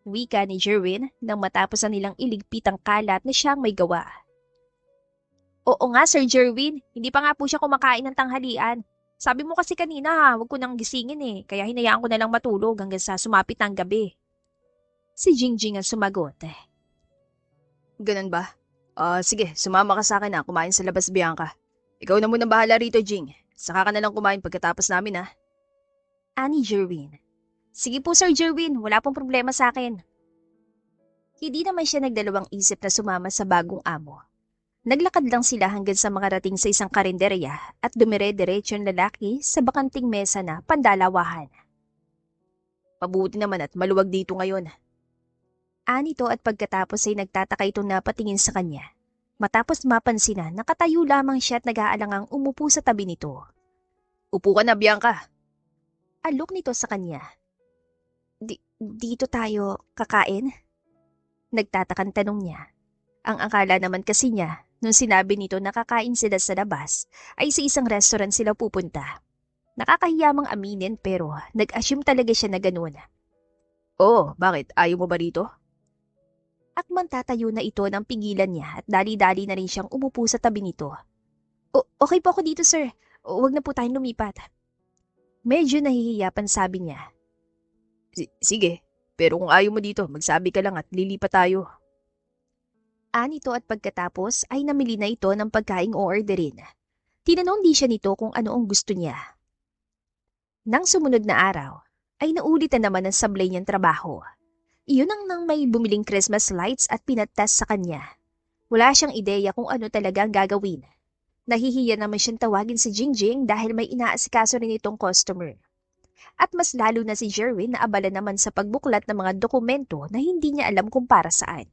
Wika ni Jerwin nang matapos na nilang iligpit ang kalat na siyang may gawa. Oo nga, Sir Jerwin. Hindi pa nga po siya kumakain ng tanghalian. Sabi mo kasi kanina, huwag ko nang gisingin eh. Kaya hinayaan ko na lang matulog hanggang sa sumapit ng gabi. Si Jingjing ang sumagot. Ganun ba? Sige, sumama ka sa akin na kumain sa labas, Bianca. Ikaw na muna bahala rito, Jing. Saka ka na lang kumain pagkatapos namin, ha? Ani Jerwin. Sige po, Sir Jerwin. Wala pong problema sa akin. Hindi naman siya nagdalawang isip na sumama sa bagong amo. Naglakad lang sila hanggang sa makarating sa isang karinderya at dumire-diretso ang lalaki sa bakanting mesa na pandalawahan. Mabuti naman at maluwag dito ngayon. Anito at pagkatapos ay nagtataka itong napatingin sa kanya. Matapos mapansin na nakatayo lamang siya at nag-aalangang umupo sa tabi nito. Upo ka na, Bianca. Alok nito sa kanya. Dito tayo kakain? Nagtatakang tanong niya. Ang akala naman kasi niya, nung sinabi nito na kakain sila sa labas, ay sa isang restaurant sila pupunta. Nakakahiyamang aminin pero nag-assume talaga siya na ganun. Oh, bakit? Ayaw mo ba rito? Akmang tatayo na ito ng pigilan niya at dali-dali na rin siyang umupo sa tabi nito. Okay po ako dito, sir. Huwag na po tayong lumipat. Medyo nahihiyapan sabi niya. Sige, pero kung ayaw mo dito, magsabi ka lang at lilipat tayo. Anito at pagkatapos ay namili na ito ng pagkaing o-orderin. Tinanong di siya nito kung ano ang gusto niya. Nang sumunod na araw, ay naulit na naman ang sablay niyang trabaho. Iyon ang nang may bumiling Christmas lights at pinatas sa kanya. Wala siyang ideya kung ano talaga ang gagawin. Nahihiya naman siyang tawagin si Jingjing dahil may inaasikaso rin itong customer. At mas lalo na si Jerwin na abala naman sa pagbuklat ng mga dokumento na hindi niya alam kung para saan.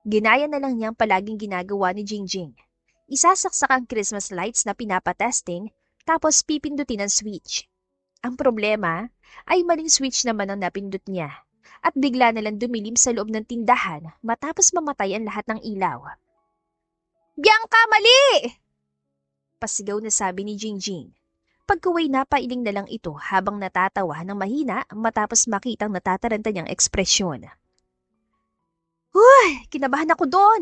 Ginaya na lang niyang palaging ginagawa ni Jingjing. Isasaksak ang Christmas lights na pinapatesting tapos pipindutin ang switch. Ang problema ay maling switch naman ang napindot niya. At bigla na lang dumilim sa loob ng tindahan matapos mamatay ang lahat ng ilaw. Bianca, mali! Pasigaw na sabi ni Jingjing. Pagkuway napailing na lang ito habang natatawa ng mahina matapos makitang natataranta niyang ekspresyon. Kinabahan ako doon!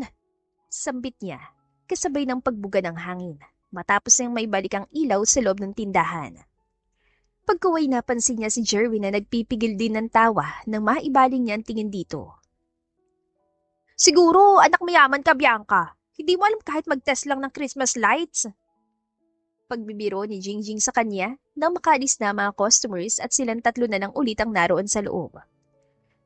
Sambit niya, kasabay ng pagbuga ng hangin, matapos niyang may balik ang ilaw sa loob ng tindahan. Pagkuway napansin niya si Jerwin na nagpipigil din ng tawa nang maibaling niya ang tingin dito. Siguro, anak mayaman ka, Bianca. Hindi mo alam kahit mag-test lang ng Christmas lights. Pagbibiro ni Jingjing sa kanya nang makaalis na mga customers at silang tatlo na lang ulit ang naroon sa loob.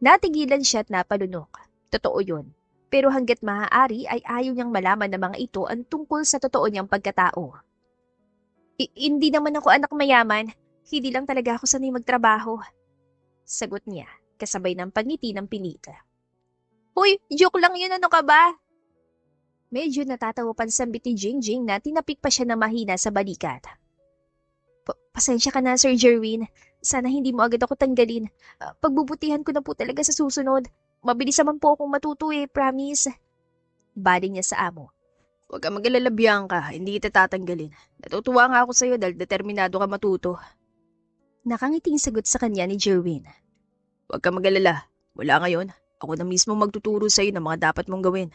Natigilan siya at napalunok. Totoo yun. Pero hanggat maaari ay ayaw niyang malaman ng mga ito ang tungkol sa totoo niyang pagkatao. Hindi naman ako anak mayaman. Hindi lang talaga ako sanay magtrabaho. Sagot niya, kasabay ng pangiti ng pinika. Hoy, joke lang yun, ano ka ba? Medyo natatawa pansambit ni Jingjing na tinapik pa siya na mahina sa balikat. Pasensya ka na, Sir Jerwin. Sana hindi mo agad ako tanggalin. Pagbubutihan ko na po talaga sa susunod. Mabilis naman po akong matuto promise. Baling niya sa amo. Huwag ka mag-alala, Bianca. Hindi kita tatanggalin. Natutuwa nga ako sa'yo dahil determinado ka matuto. Nakangiting sagot sa kanya ni Jerwin. Huwag ka mag-alala. Mula ngayon, ako na mismo magtuturo sa'yo ng mga dapat mong gawin.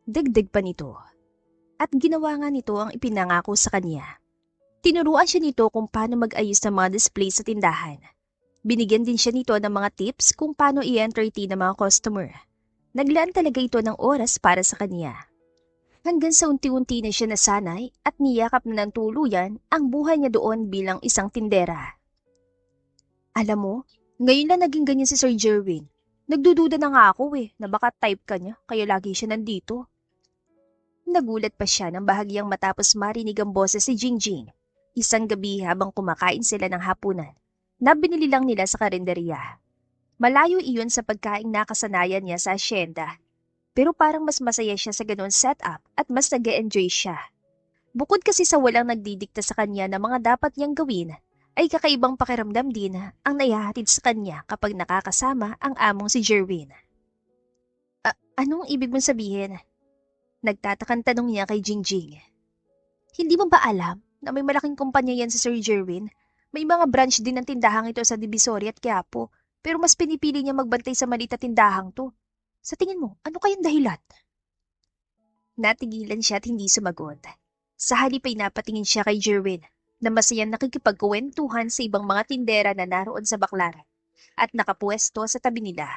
Dagdag pa nito. At ginawa nga nito ang ipinangako sa kanya. Tinuruan siya nito kung paano mag-ayos ng mga display sa tindahan. Binigyan din siya nito ng mga tips kung paano i-entertain ng mga customer. Naglaan talaga ito ng oras para sa kanya. Hanggang sa unti-unti na siya nasanay at niyakap na ng tuluyan ang buhay niya doon bilang isang tindera. Alam mo, ngayon lang naging ganyan si Sir Jerwin. Nagdududa na nga ako na baka type ka niya kaya lagi siya nandito. Nagulat pa siya nang bahagyang matapos marinig ang boses si Jingjing. Isang gabi habang kumakain sila ng hapunan, na binili lang nila sa karinderya. Malayo iyon sa pagkaing nakasanayan niya sa asyenda. Pero parang mas masaya siya sa ganoon setup at mas nag-e-enjoy siya. Bukod kasi sa walang nagdidikta sa kanya na mga dapat niyang gawin, ay kakaibang pakiramdam din ang naihahatid sa kanya kapag nakakasama ang among si Jerwin. Anong ibig mong sabihin? Nagtatakang tanong niya kay Jingjing. Hindi mo ba alam na may malaking kumpanya yan si Sir Jerwin? May mga branch din ng tindahang ito sa Divisoria at Quiapo, pero mas pinipili niya magbantay sa maliit na tindahang to. Sa tingin mo, ano kayang dahilan? Natigilan siya at hindi sumagot. Sa halip ay napatingin siya kay Jerwin na masayang nakikipagkuwentuhan sa ibang mga tindera na naroon sa baklaran at nakapuesto sa tabi nila.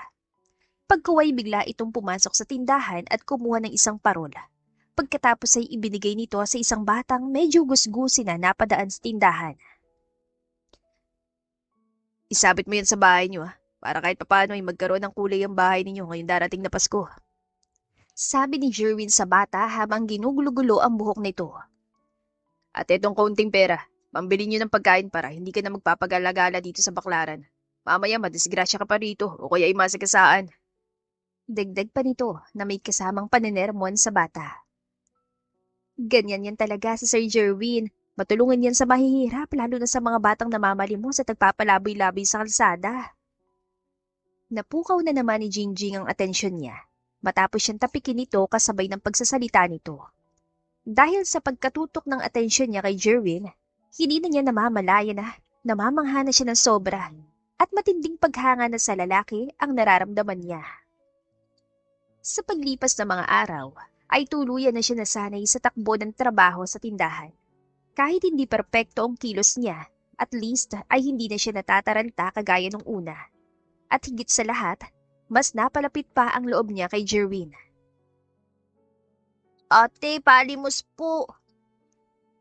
Pagkuway bigla itong pumasok sa tindahan at kumuha ng isang parola. Pagkatapos ay ibinigay nito sa isang batang medyo gusgusi na napadaan sa tindahan. Isabit mo yan sa bahay niyo para kahit papaano ay magkaroon ng kulay ang bahay ninyo ngayong darating na Pasko. Sabi ni Jerwin sa bata habang ginugulo-gulo ang buhok nito. At etong kaunting pera, pambili niyo ng pagkain para hindi ka na magpapagala-gala dito sa baklaran. Mamaya madisgrasya ka pa rito o kaya ay masagasaan. Dagdag pa nito na may kasamang paninermon sa bata. Ganyan yan talaga si Sir Jerwin. Matulungan yan sa mahihirap lalo na sa mga batang namamalimos at nagpapalaboy-laboy sa kalsada. Napukaw na naman ni Jingjing ang atensyon niya matapos siyang tapikin nito kasabay ng pagsasalita nito. Dahil sa pagkatutok ng atensyon niya kay Jerwin, hindi na niya namamalaya na namamangha na siya ng sobra at matinding paghanga na sa lalaki ang nararamdaman niya. Sa paglipas ng mga araw, ay tuluyan na siya nasanay sa takbo ng trabaho sa tindahan. Kahit hindi perpekto ang kilos niya, at least ay hindi na siya natataranta kagaya nung una. At higit sa lahat, mas napalapit pa ang loob niya kay Jerwin. Ate, palimos po!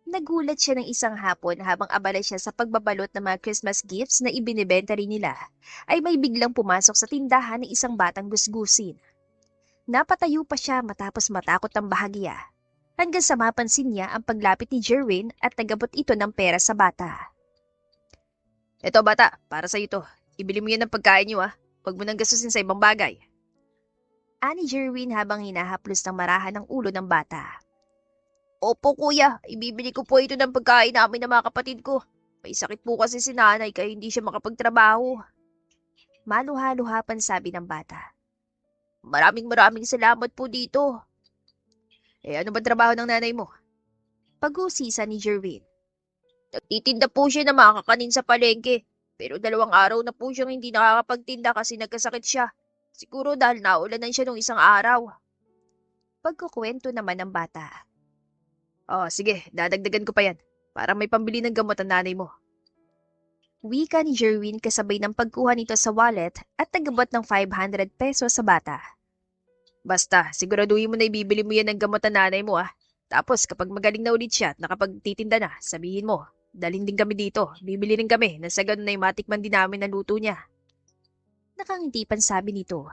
Nagulat siya ng isang hapon habang abala siya sa pagbabalot ng mga Christmas gifts na ibinibenta rin nila, ay may biglang pumasok sa tindahan ng isang batang gusgusin. Napatayo pa siya matapos matakot ang bahagya, hanggang sa mapansin niya ang paglapit ni Jerwin at nagabot ito ng pera sa bata. Eto bata, para sa ito. Ibili mo yan ng pagkain niyo Huwag mo nang gastusin sa ibang bagay. Ani Jerwin habang hinahaplos ng marahan ng ulo ng bata. Opo kuya, ibibili ko po ito ng pagkain namin ng mga kapatid ko. May sakit po kasi si nanay kaya hindi siya makapagtrabaho. Maluha-luha pa sabi ng bata. Maraming salamat po dito. Ano ba trabaho ng nanay mo? Pag-uusisa ni Jerwin. Nagtitinda po siya ng mga kakanin sa palengke. Pero 2 araw na po siyang hindi nakakapagtinda kasi nagkasakit siya. Siguro dahil naulanan siya nung isang araw. Pagkukwento naman ng bata. Sige, dadagdagan ko pa yan. Para may pambili ng gamot ang nanay mo. Wika ni Jerwin kasabay ng pagkuha nito sa wallet at nagabot ng 500 pesos sa bata. Basta, siguraduhin mo na ibibili mo yan ng gamot ang nanay mo Tapos kapag magaling na ulit siya at nakapagtitinda na, sabihin mo, dalhin din kami dito, bibili rin kami na sa ganun ay matikman din namin ang luto niya. Nakangiti pa sabi nito.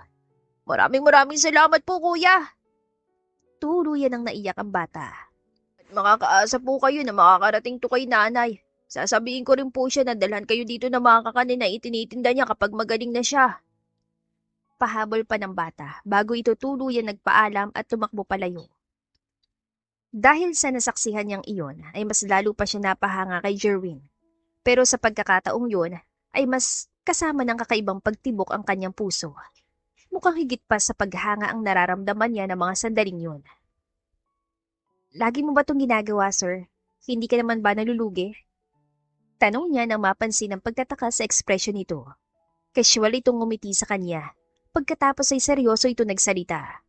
Maraming salamat po kuya. Tuluyan ang naiyak ang bata. At makakaasa po kayo na makakarating to kay nanay. Sasabihin ko rin po siya na dalhan kayo dito ng mga kakanin na itinitinda niya kapag magaling na siya. Pahabol pa ng bata bago ito tuluyan nagpaalam at tumakbo palayo. Dahil sa nasaksihan niyang iyon ay mas lalo pa siya napahanga kay Jerwin. Pero sa pagkakataong yun ay mas kasama ng kakaibang pagtibok ang kanyang puso. Mukhang higit pa sa paghanga ang nararamdaman niya ng mga sandaling yun. Lagi mo ba itong ginagawa, sir? Hindi ka naman ba nalulugi? Tanong niya nang mapansin ang pagtataka sa ekspresyon nito. Casual itong ngumiti sa kanya. Pagkatapos ay seryoso ito nagsalita.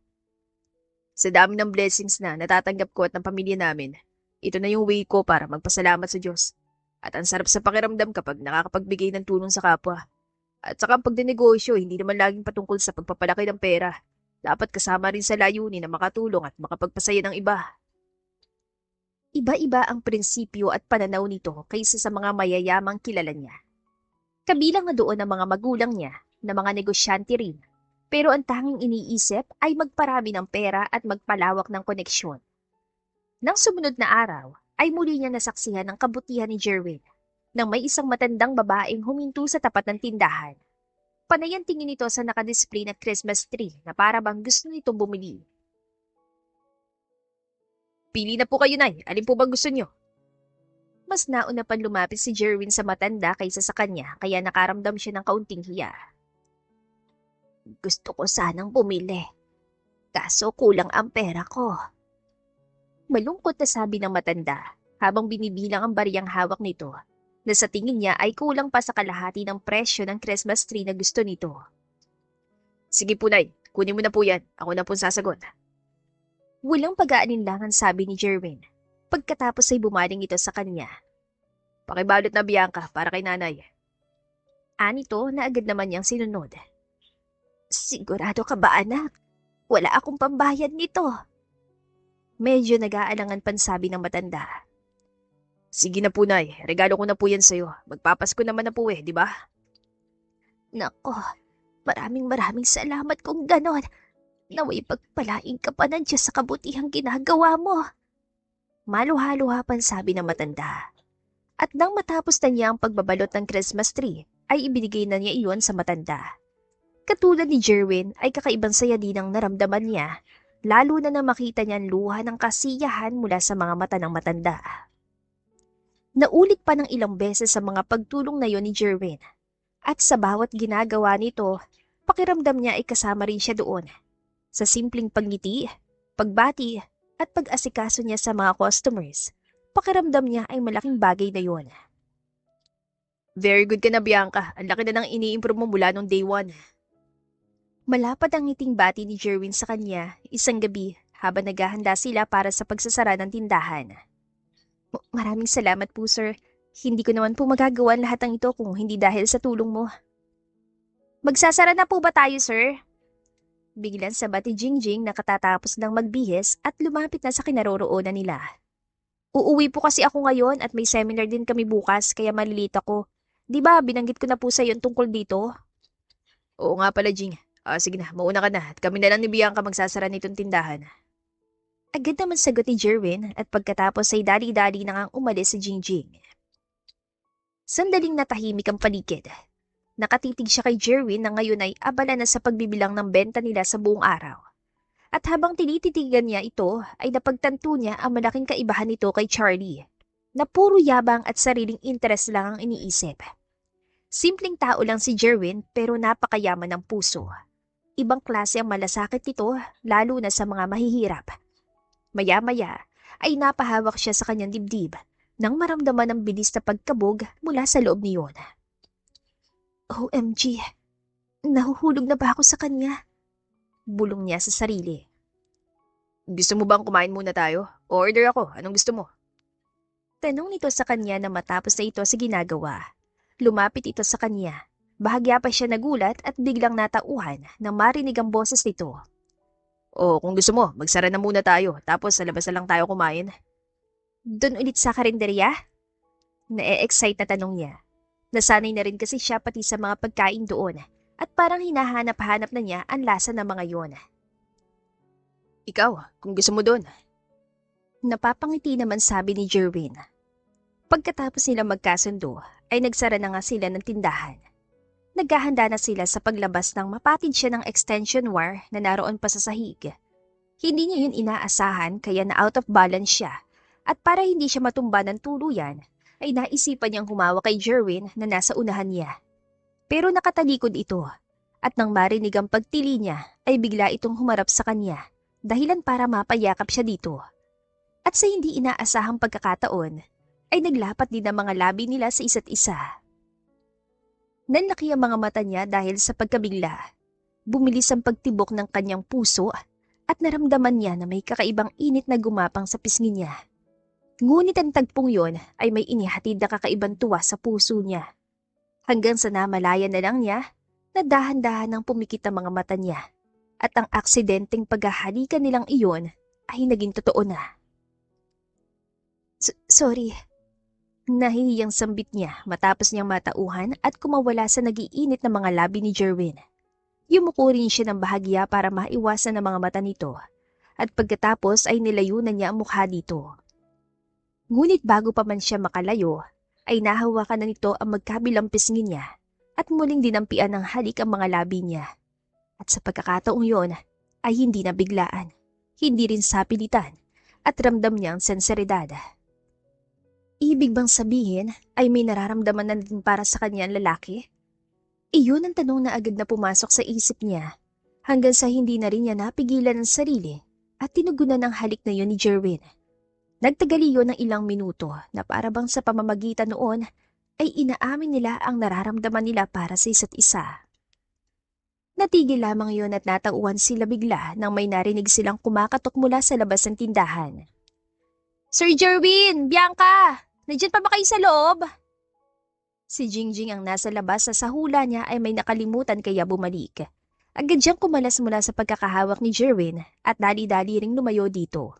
Sa dami ng blessings na natatanggap ko at ng pamilya namin, ito na yung way ko para magpasalamat sa Diyos. At ang sarap sa pakiramdam kapag nakakapagbigay ng tulong sa kapwa. At saka ang pagdinegosyo, hindi naman laging patungkol sa pagpapalaki ng pera. Dapat kasama rin sa layunin na makatulong at makapagpasaya ng iba. Iba-iba ang prinsipyo at pananaw nito kaysa sa mga mayayamang kilala niya. Kabilang na doon ang mga magulang niya na mga negosyante rin. Pero ang tanging iniisip ay magparami ng pera at magpalawak ng koneksyon. Nang sumunod na araw, ay muli niya nasaksihan ang kabutihan ni Jerwin nang may isang matandang babaeng huminto sa tapat ng tindahan. Panay ang tingin nito sa nakadisplay na Christmas tree na para bang gusto nito bumili. Pili na po kayo, Nay. Alin po bang gusto nyo? Mas nauna pang lumapit si Jerwin sa matanda kaysa sa kanya kaya nakaramdam siya ng kaunting hiya. Gusto ko sanang bumili. Kaso kulang ang pera ko. Malungkot na sabi ng matanda habang binibilang ang bariyang hawak nito na sa tingin niya ay kulang pa sa kalahati ng presyo ng Christmas tree na gusto nito. Sige po, Nay. Kunin mo na po yan. Ako na po sasagot. Walang pag-aalinlangan sabi ni Jerwin. Pagkatapos ay bumaling ito sa kanya. Pakibalot na Bianca para kay Nanay. Anito na agad naman niyang sinunod. Sigurado ka ba anak? Wala akong pambayad nito. Medyo nag-aalangan pansabi ng matanda. Sige na po, Nay. Regalo ko na po yan sa'yo. Magpapasko naman na po di ba? Nako, maraming salamat kung ganon. Naway pagpalain ka pa ng Diyos sa kabutihang ginagawa mo. Maluha-luha pansabi ng matanda. At nang matapos na niya ang pagbabalot ng Christmas tree, ay ibinigay na niya iyon sa matanda. Katulad ni Jerwin ay kakaibang saya din ang naramdaman niya, lalo na makita niya ang luha ng kasiyahan mula sa mga mata ng matanda. Naulit pa ng ilang beses sa mga pagtulong na yon ni Jerwin. At sa bawat ginagawa nito, pakiramdam niya ay kasama rin siya doon. Sa simpleng pagngiti, pagbati, at pag-asikaso niya sa mga customers, pakiramdam niya ay malaking bagay na yon. Very good ka na, Bianca. Ang laki na nang ini-improve mo mula nung day 1. Malapad ang ngiting bati ni Jerwin sa kanya isang gabi habang naghahanda sila para sa pagsasara ng tindahan. Maraming salamat po, sir. Hindi ko naman po magagawa lahat ng ito kung hindi dahil sa tulong mo. Magsasara na po ba tayo, sir? Biglang sabat ni Jingjing na katatapos ng magbihis at lumapit na sa kinaroroonan nila. Uuwi po kasi ako ngayon at may seminar din kami bukas kaya malilita ako. Di ba binanggit ko na po sa iyo tungkol dito? Oo nga pala, Jing. Sige na, mauna ka na at kami na lang ni Bianca magsasara nitong tindahan. Agad naman sagot ni Jerwin at pagkatapos ay dali-dali na ngang umalis si Jingjing. Sandaling natahimik ang paligid. Nakatitig siya kay Jerwin na ngayon ay abala na sa pagbibilang ng benta nila sa buong araw. At habang tinititigan niya ito, ay napagtanto niya ang malaking kaibahan nito kay Charlie, na puro yabang at sariling interes lang ang iniisip. Simpleng tao lang si Jerwin pero napakayaman ng puso. Ibang klase ang malasakit nito, lalo na sa mga mahihirap. Maya-maya ay napahawak siya sa kanyang dibdib nang maramdaman ang bilis na pagkabog mula sa loob niyon. OMG, nahuhulog na ba ako sa kanya? Bulong niya sa sarili. Gusto mo bang kumain muna tayo? Order ako. Anong gusto mo? Tanong nito sa kanya na matapos na ito sa ginagawa. Lumapit ito sa kanya. Bahagya pa siya nagulat at biglang natauhan nang marinig ang boses nito. Kung gusto mo, magsara na muna tayo. Tapos sa labas na lang tayo kumain. Doon ulit sa karinderya? Na-excite na tanong niya. Nasanay na rin kasi siya pati sa mga pagkain doon at parang hinahanap-hanap na niya ang lasa ng mga yon. Ikaw, kung gusto mo doon. Napapangiti naman sabi ni Jerwin. Pagkatapos nila magkasundo, ay nagsara na nga sila ng tindahan. Naghahanda na sila sa paglabas nang mapatid siya ng extension wire na naroon pa sa sahig. Hindi niya yun inaasahan kaya na out of balance siya at para hindi siya matumba ng tuluyan, ay naisipan niyang humawak kay Jerwin na nasa unahan niya. Pero nakatalikod ito at nang marinig ang pagtili niya ay bigla itong humarap sa kanya dahilan para mapayakap siya dito. At sa hindi inaasahang pagkakataon ay naglapat din ang mga labi nila sa isa't isa. Nanlaki ang mga mata niya dahil sa pagkabigla. Bumilis ang pagtibok ng kanyang puso at naramdaman niya na may kakaibang init na gumapang sa pisngi niya. Ngunit ang tagpong yon ay may inihatid na kakaibang tuwa sa puso niya. Hanggang sa namalayan na lang niya na dahan-dahan ang pumikit ang mga mata niya at ang aksidenteng paghahalikan nilang iyon ay naging totoo na. Sorry. Nahihiyang sambit niya matapos niyang matauhan at kumawala sa nagiinit na mga labi ni Jerwin. Yumuko rin siya ng bahagya para maiwasan ang mga mata nito at pagkatapos ay nilayunan niya ang mukha dito. Ngunit bago pa man siya makalayo, ay nahawakan na nito ang magkabilang pisngi niya at muling dinampian ng halik ang mga labi niya. At sa pagkakataong yon ay hindi nabiglaan, hindi rin sapilitan at ramdam niya ang senseridad. Ibig bang sabihin ay may nararamdaman na din para sa kanya ang lalaki? Iyon ang tanong na agad na pumasok sa isip niya hanggang sa hindi na rin niya napigilan ang sarili at tinugunan ang halik na yun ni Jerwin. Nagtagal iyon ng ilang minuto na para bang sa pamamagitan noon ay inaamin nila ang nararamdaman nila para sa isa't isa. Natigil lamang yun at natauhan sila bigla nang may narinig silang kumakatok mula sa labas ng tindahan. Sir Jerwin! Bianca! Nandiyan pa ba kayo sa loob? Si Jingjing ang nasa labas sa hula niya ay may nakalimutan kaya bumalik. Agad siyang kumalas mula sa pagkakahawak ni Jerwin at dali-dali ring lumayo dito.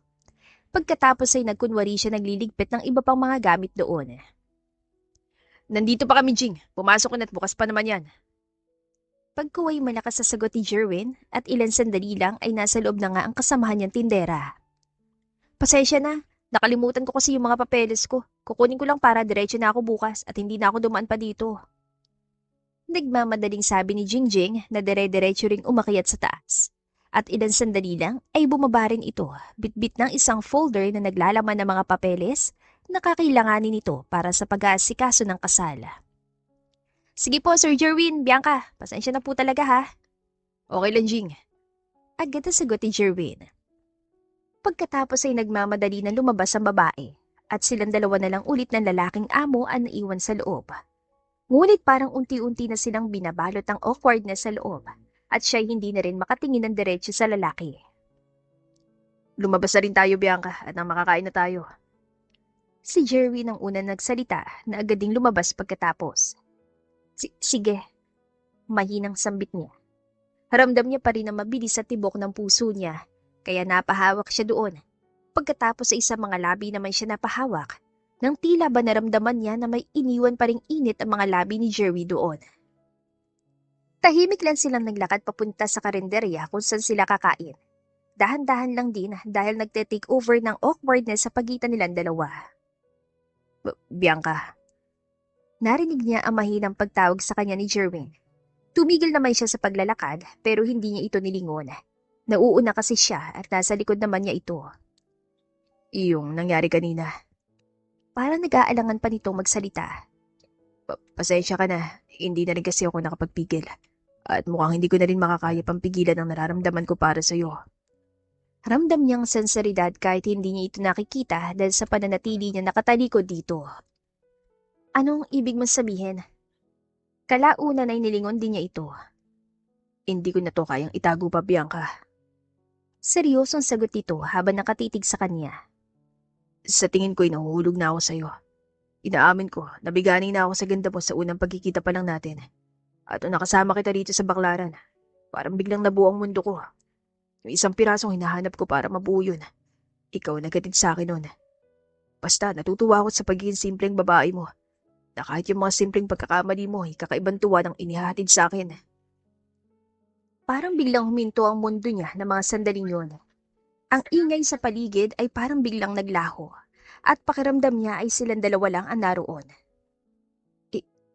Pagkatapos ay nagkunwari siya nagliligpit ng iba pang mga gamit doon. Nandito pa kami, Jing. Pumasok na at bukas pa naman yan. Pagkuway malakas sa sagot ni Jerwin at ilan sandali lang ay nasa loob na nga ang kasamahan niyang tindera. Pasensya na. Nakalimutan ko kasi yung mga papeles ko. Kukunin ko lang para diretso na ako bukas at hindi na ako dumaan pa dito. Nagmamadaling sabi ni Jingjing na dire-diretso ring umakyat sa taas. At ilang sandali lang ay bumaba rin ito, bitbit ng isang folder na naglalaman ng mga papeles na kakailanganin nito para sa pag-aasikaso ng kasal. Sige po, Sir Jerwin, Bianca, pasensya na po talaga ha. Okay lang, Jing. Agad na sagot ni Jerwin. Pagkatapos ay nagmamadali na lumabas ang babae at silang dalawa na lang ulit ng lalaking amo ang naiwan sa loob. Ngunit parang unti-unti na silang binabalot ng awkwardness sa loob at siya'y hindi na rin makatingin ng diretso sa lalaki. Lumabas na rin tayo, Bianca, at nang makakain na tayo. Si Jerwin ang unang nagsalita na agad ding lumabas pagkatapos. Sige. Mahinang sambit niya. Ramdam niya pa rin ang mabilis sa tibok ng puso niya. Kaya napahawak siya doon. Pagkatapos sa isang mga labi naman siya napahawak, nang tila ba naramdaman niya na may iniwan pa ring init ang mga labi ni Jerry doon. Tahimik lang silang naglakad papunta sa karinderya kung saan sila kakain. Dahan-dahan lang din dahil nagte-take over ng awkwardness sa pagitan nilang dalawa. Bianca. Narinig niya ang mahinang pagtawag sa kanya ni Jerwin. Tumigil naman siya sa paglalakad pero hindi niya ito nilingon. Nauuna kasi siya at nasa likod naman niya ito. Iyong nangyari kanina. Parang nag-aalangan pa nitong magsalita. Pasensya ka na, hindi na rin kasi ako nakapagpigil. At mukhang hindi ko na rin makakaya pampigilan ang nararamdaman ko para sa'yo. Ramdam niyang senseridad kahit hindi niya ito nakikita dahil sa pananatili niya nakatalikod dito. Anong ibig mong sabihin? Kalaunan ay nilingon din niya ito. Hindi ko na to kayang itago pa, Bianca. Seryosong sagot nito habang nakatitig sa kanya. Sa tingin ko'y nahuhulog na ako sa'yo. Inaamin ko, nabigani na ako sa ganda mo sa unang pagkikita pa lang natin. At nung nakasama kita dito sa baklaran, parang biglang nabuo ang mundo ko. Yung isang pirasong hinahanap ko para mabuo yun. Ikaw nagatid sa akin nun. Basta natutuwa ako sa pagiging simpleng babae mo. Na kahit yung mga simpleng pagkakamali mo ay kakaibang tuwa ng inihahatid sa akin. Parang biglang huminto ang mundo niya ng mga sandaling yun. Ang ingay sa paligid ay parang biglang naglaho at pakiramdam niya ay silang dalawa lang ang naroon.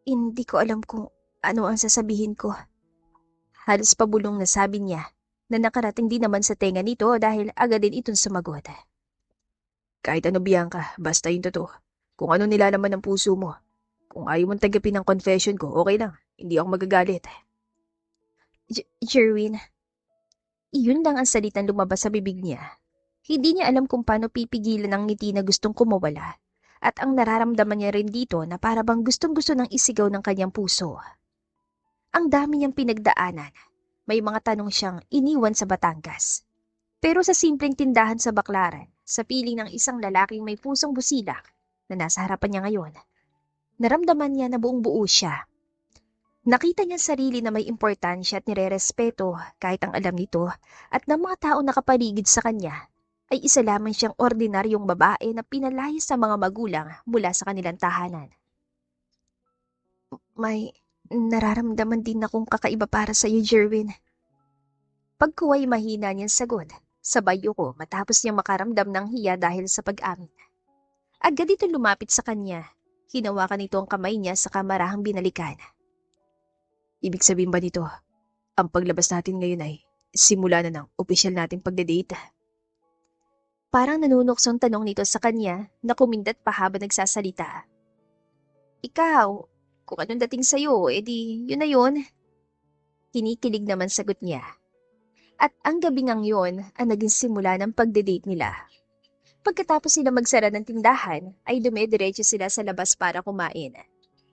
Hindi ko alam kung ano ang sasabihin ko. Halos pabulong na sabi niya na nakarating din naman sa tenga nito dahil agad din itong sumagot. Kahit ano, Bianca, basta yung totoo. Kung ano nilalaman ng puso mo. Kung ayaw mong tagapin ang confession ko, okay lang. Hindi ako magagalit. Jerwin, iyon lang ang salitang lumabas sa bibig niya. Hindi niya alam kung paano pipigilan ang ngiti na gustong kumawala. At ang nararamdaman niya rin dito na para bang gustong-gusto ng isigaw ng kanyang puso. Ang dami niyang pinagdaanan. May mga tanong siyang iniwan sa Batangas. Pero sa simpleng tindahan sa Baklaran, sa piling ng isang lalaking may pusong busilak na nasa harapan niya ngayon, naramdaman niya na buong buo siya. Nakita niya sarili na may importansya at nirerespeto kahit ang alam nito at ng mga tao nakapaligid sa kanya ay isa lamang siyang ordinaryong babae na pinalayas sa mga magulang mula sa kanilang tahanan. May nararamdaman din akong kakaiba para sa iyo, Jerwin. Pagkuway mahina niyang sagot, sabay yuko matapos niyang makaramdam ng hiya dahil sa pag-amin. Agad ito lumapit sa kanya. Hinawakan nito ang kamay niya sa kamarahang binalikan. Ibig sabihin ba nito, ang paglabas natin ngayon ay simula na ng opisyal nating pagdadate? Parang nanunuksong tanong nito sa kanya na kumindat pa habang nagsasalita. Ikaw, kung anong dating sa'yo, edi yun na yun. Kinikilig naman sagot niya. At ang gabi ngang yun ang naging simula ng pagdadate nila. Pagkatapos sila magsara ng tindahan, ay dumediretso sila sa labas para kumain.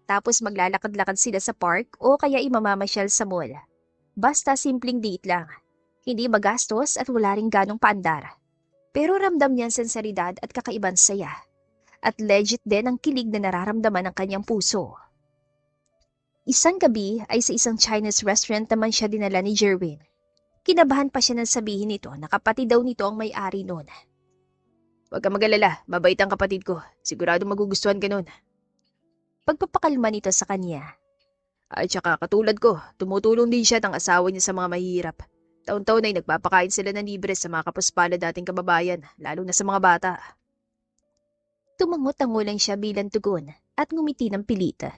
Tapos maglalakad-lakad sila sa park o kaya imamamasyal sa mall. Basta simpleng date lang. Hindi magastos at wala ring ganong paandar. Pero ramdam niya ang sensaridad at kakaibang saya. At legit din ang kilig na nararamdaman ng kanyang puso. Isang gabi ay sa isang Chinese restaurant naman siya dinala ni Jerwin. Kinabahan pa siya nang sabihin nito na kapatid daw nito ang may-ari noon. Huwag ka mag-alala, mabait ang kapatid ko. Sigurado magugustuhan ka nun. Pagpapakalma nito sa kanya. At saka katulad ko, tumutulong din siya ng asawa niya sa mga mahihirap. Taon-taon ay nagpapakain sila ng libre sa mga kapuspalad dating kababayan, lalo na sa mga bata. Tumangot-tango lang siya bilang tugon at ngumiti ng pilita.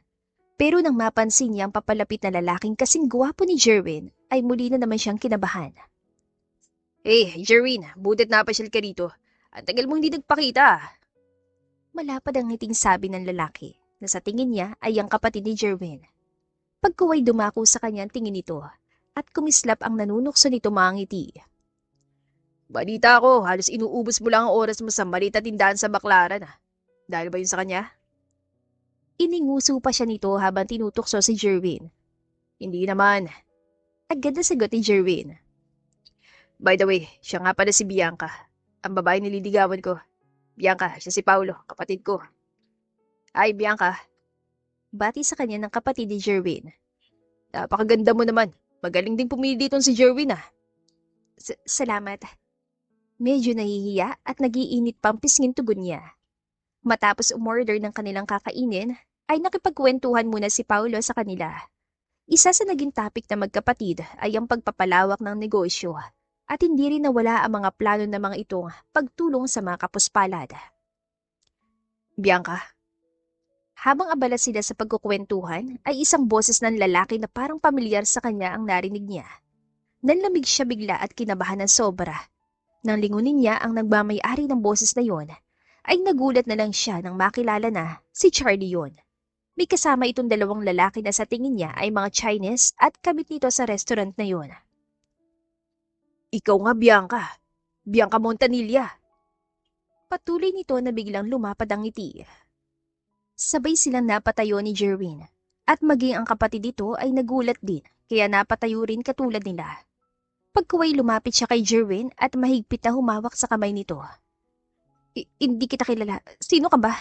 Pero nang mapansin niya ang papalapit na lalaking kasing gwapo ni Jerwin, ay muli na naman siyang kinabahan. Hey, Jerwin, butit napasyal ka rito. Ang tagal mo hindi nagpakita. Malapad ang ngiting sabi ng lalaki na sa tingin niya ay ang kapatid ni Jerwin. Pagkuway dumako sa kanya ang tingin nito at kumislap ang nanunukso nito mga ngiti. Balita ko, halos inuubos mo lang ang oras mo sa maliit na tindahan sa Baclaran. Dahil ba yun sa kanya? Ininguso pa siya nito habang tinutokso si Jerwin. Hindi naman. Agad na sagot ni Jerwin. By the way, siya nga pala si Bianca. Ang babae nililigawan ko. Bianca, siya si Paulo, kapatid ko. Ay, Bianca. Bati sa kanya ng kapatid ni Jerwin. Napakaganda mo naman. Magaling din pumili dito si Jerwin ah. Salamat. Medyo nahihiya at nagiinit pa ang pisngin tugon niya. Matapos umorder ng kanilang kakainin, ay nakipagkwentuhan muna si Paulo sa kanila. Isa sa naging topic na magkapatid ay ang pagpapalawak ng negosyo at hindi rin nawala ang mga plano ng mga itong pagtulong sa mga kapuspalad. Bianca, Habang abala sila sa pagkukwentuhan, ay isang boses ng lalaki na parang pamilyar sa kanya ang narinig niya. Nanlamig siya bigla at kinabahan ng sobra. Nang lingunin niya ang nagmamay-ari ng boses na yon, ay nagulat na lang siya nang makilala na si Charlie yon. May kasama itong dalawang lalaki na sa tingin niya ay mga Chinese at kabit nito sa restaurant na yon. ikaw nga Bianca. Bianca Montanilla. Patuloy nito na biglang lumapad ang ngiti. Sabay silang napatayo ni Jerwin at maging ang kapatid nito ay nagulat din kaya napatayo rin katulad nila. Pagkuway lumapit siya kay Jerwin at mahigpit na humawak sa kamay nito. Hindi kita kilala. Sino ka ba?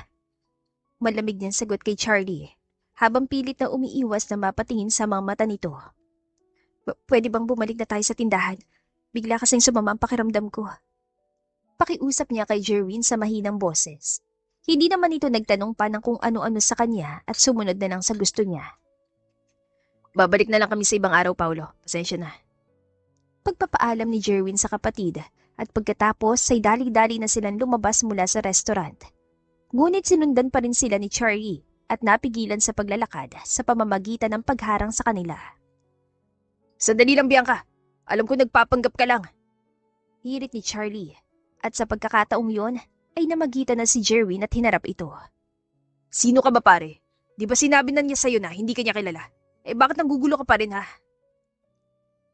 Malamig niyang sagot kay Charlie habang pilit na umiiwas na mapatingin sa mga mata nito. Pwede bang bumalik na tayo sa tindahan? Bigla kasing sumama ang pakiramdam ko. Pakiusap niya kay Jerwin sa mahinang boses. Hindi naman ito nagtanong pa ng kung ano-ano sa kanya at sumunod na lang sa gusto niya. Babalik na lang kami sa ibang araw, Paulo. Pasensya na. Pagpapaalam ni Jerwin sa kapatid at pagkatapos ay dali-dali na silang lumabas mula sa restaurant. Ngunit sinundan pa rin sila ni Charlie at napigilan sa paglalakad sa pamamagitan ng pagharang sa kanila. Sandali lang, Bianca. Alam ko nagpapanggap ka lang. Hirit ni Charlie at sa pagkakataong yon ay namagitan na si Jerwin at hinarap ito. Sino ka ba pare? Di ba sinabi na niya sa'yo na hindi ka niya kilala? Bakit nanggugulo ka pa rin ha?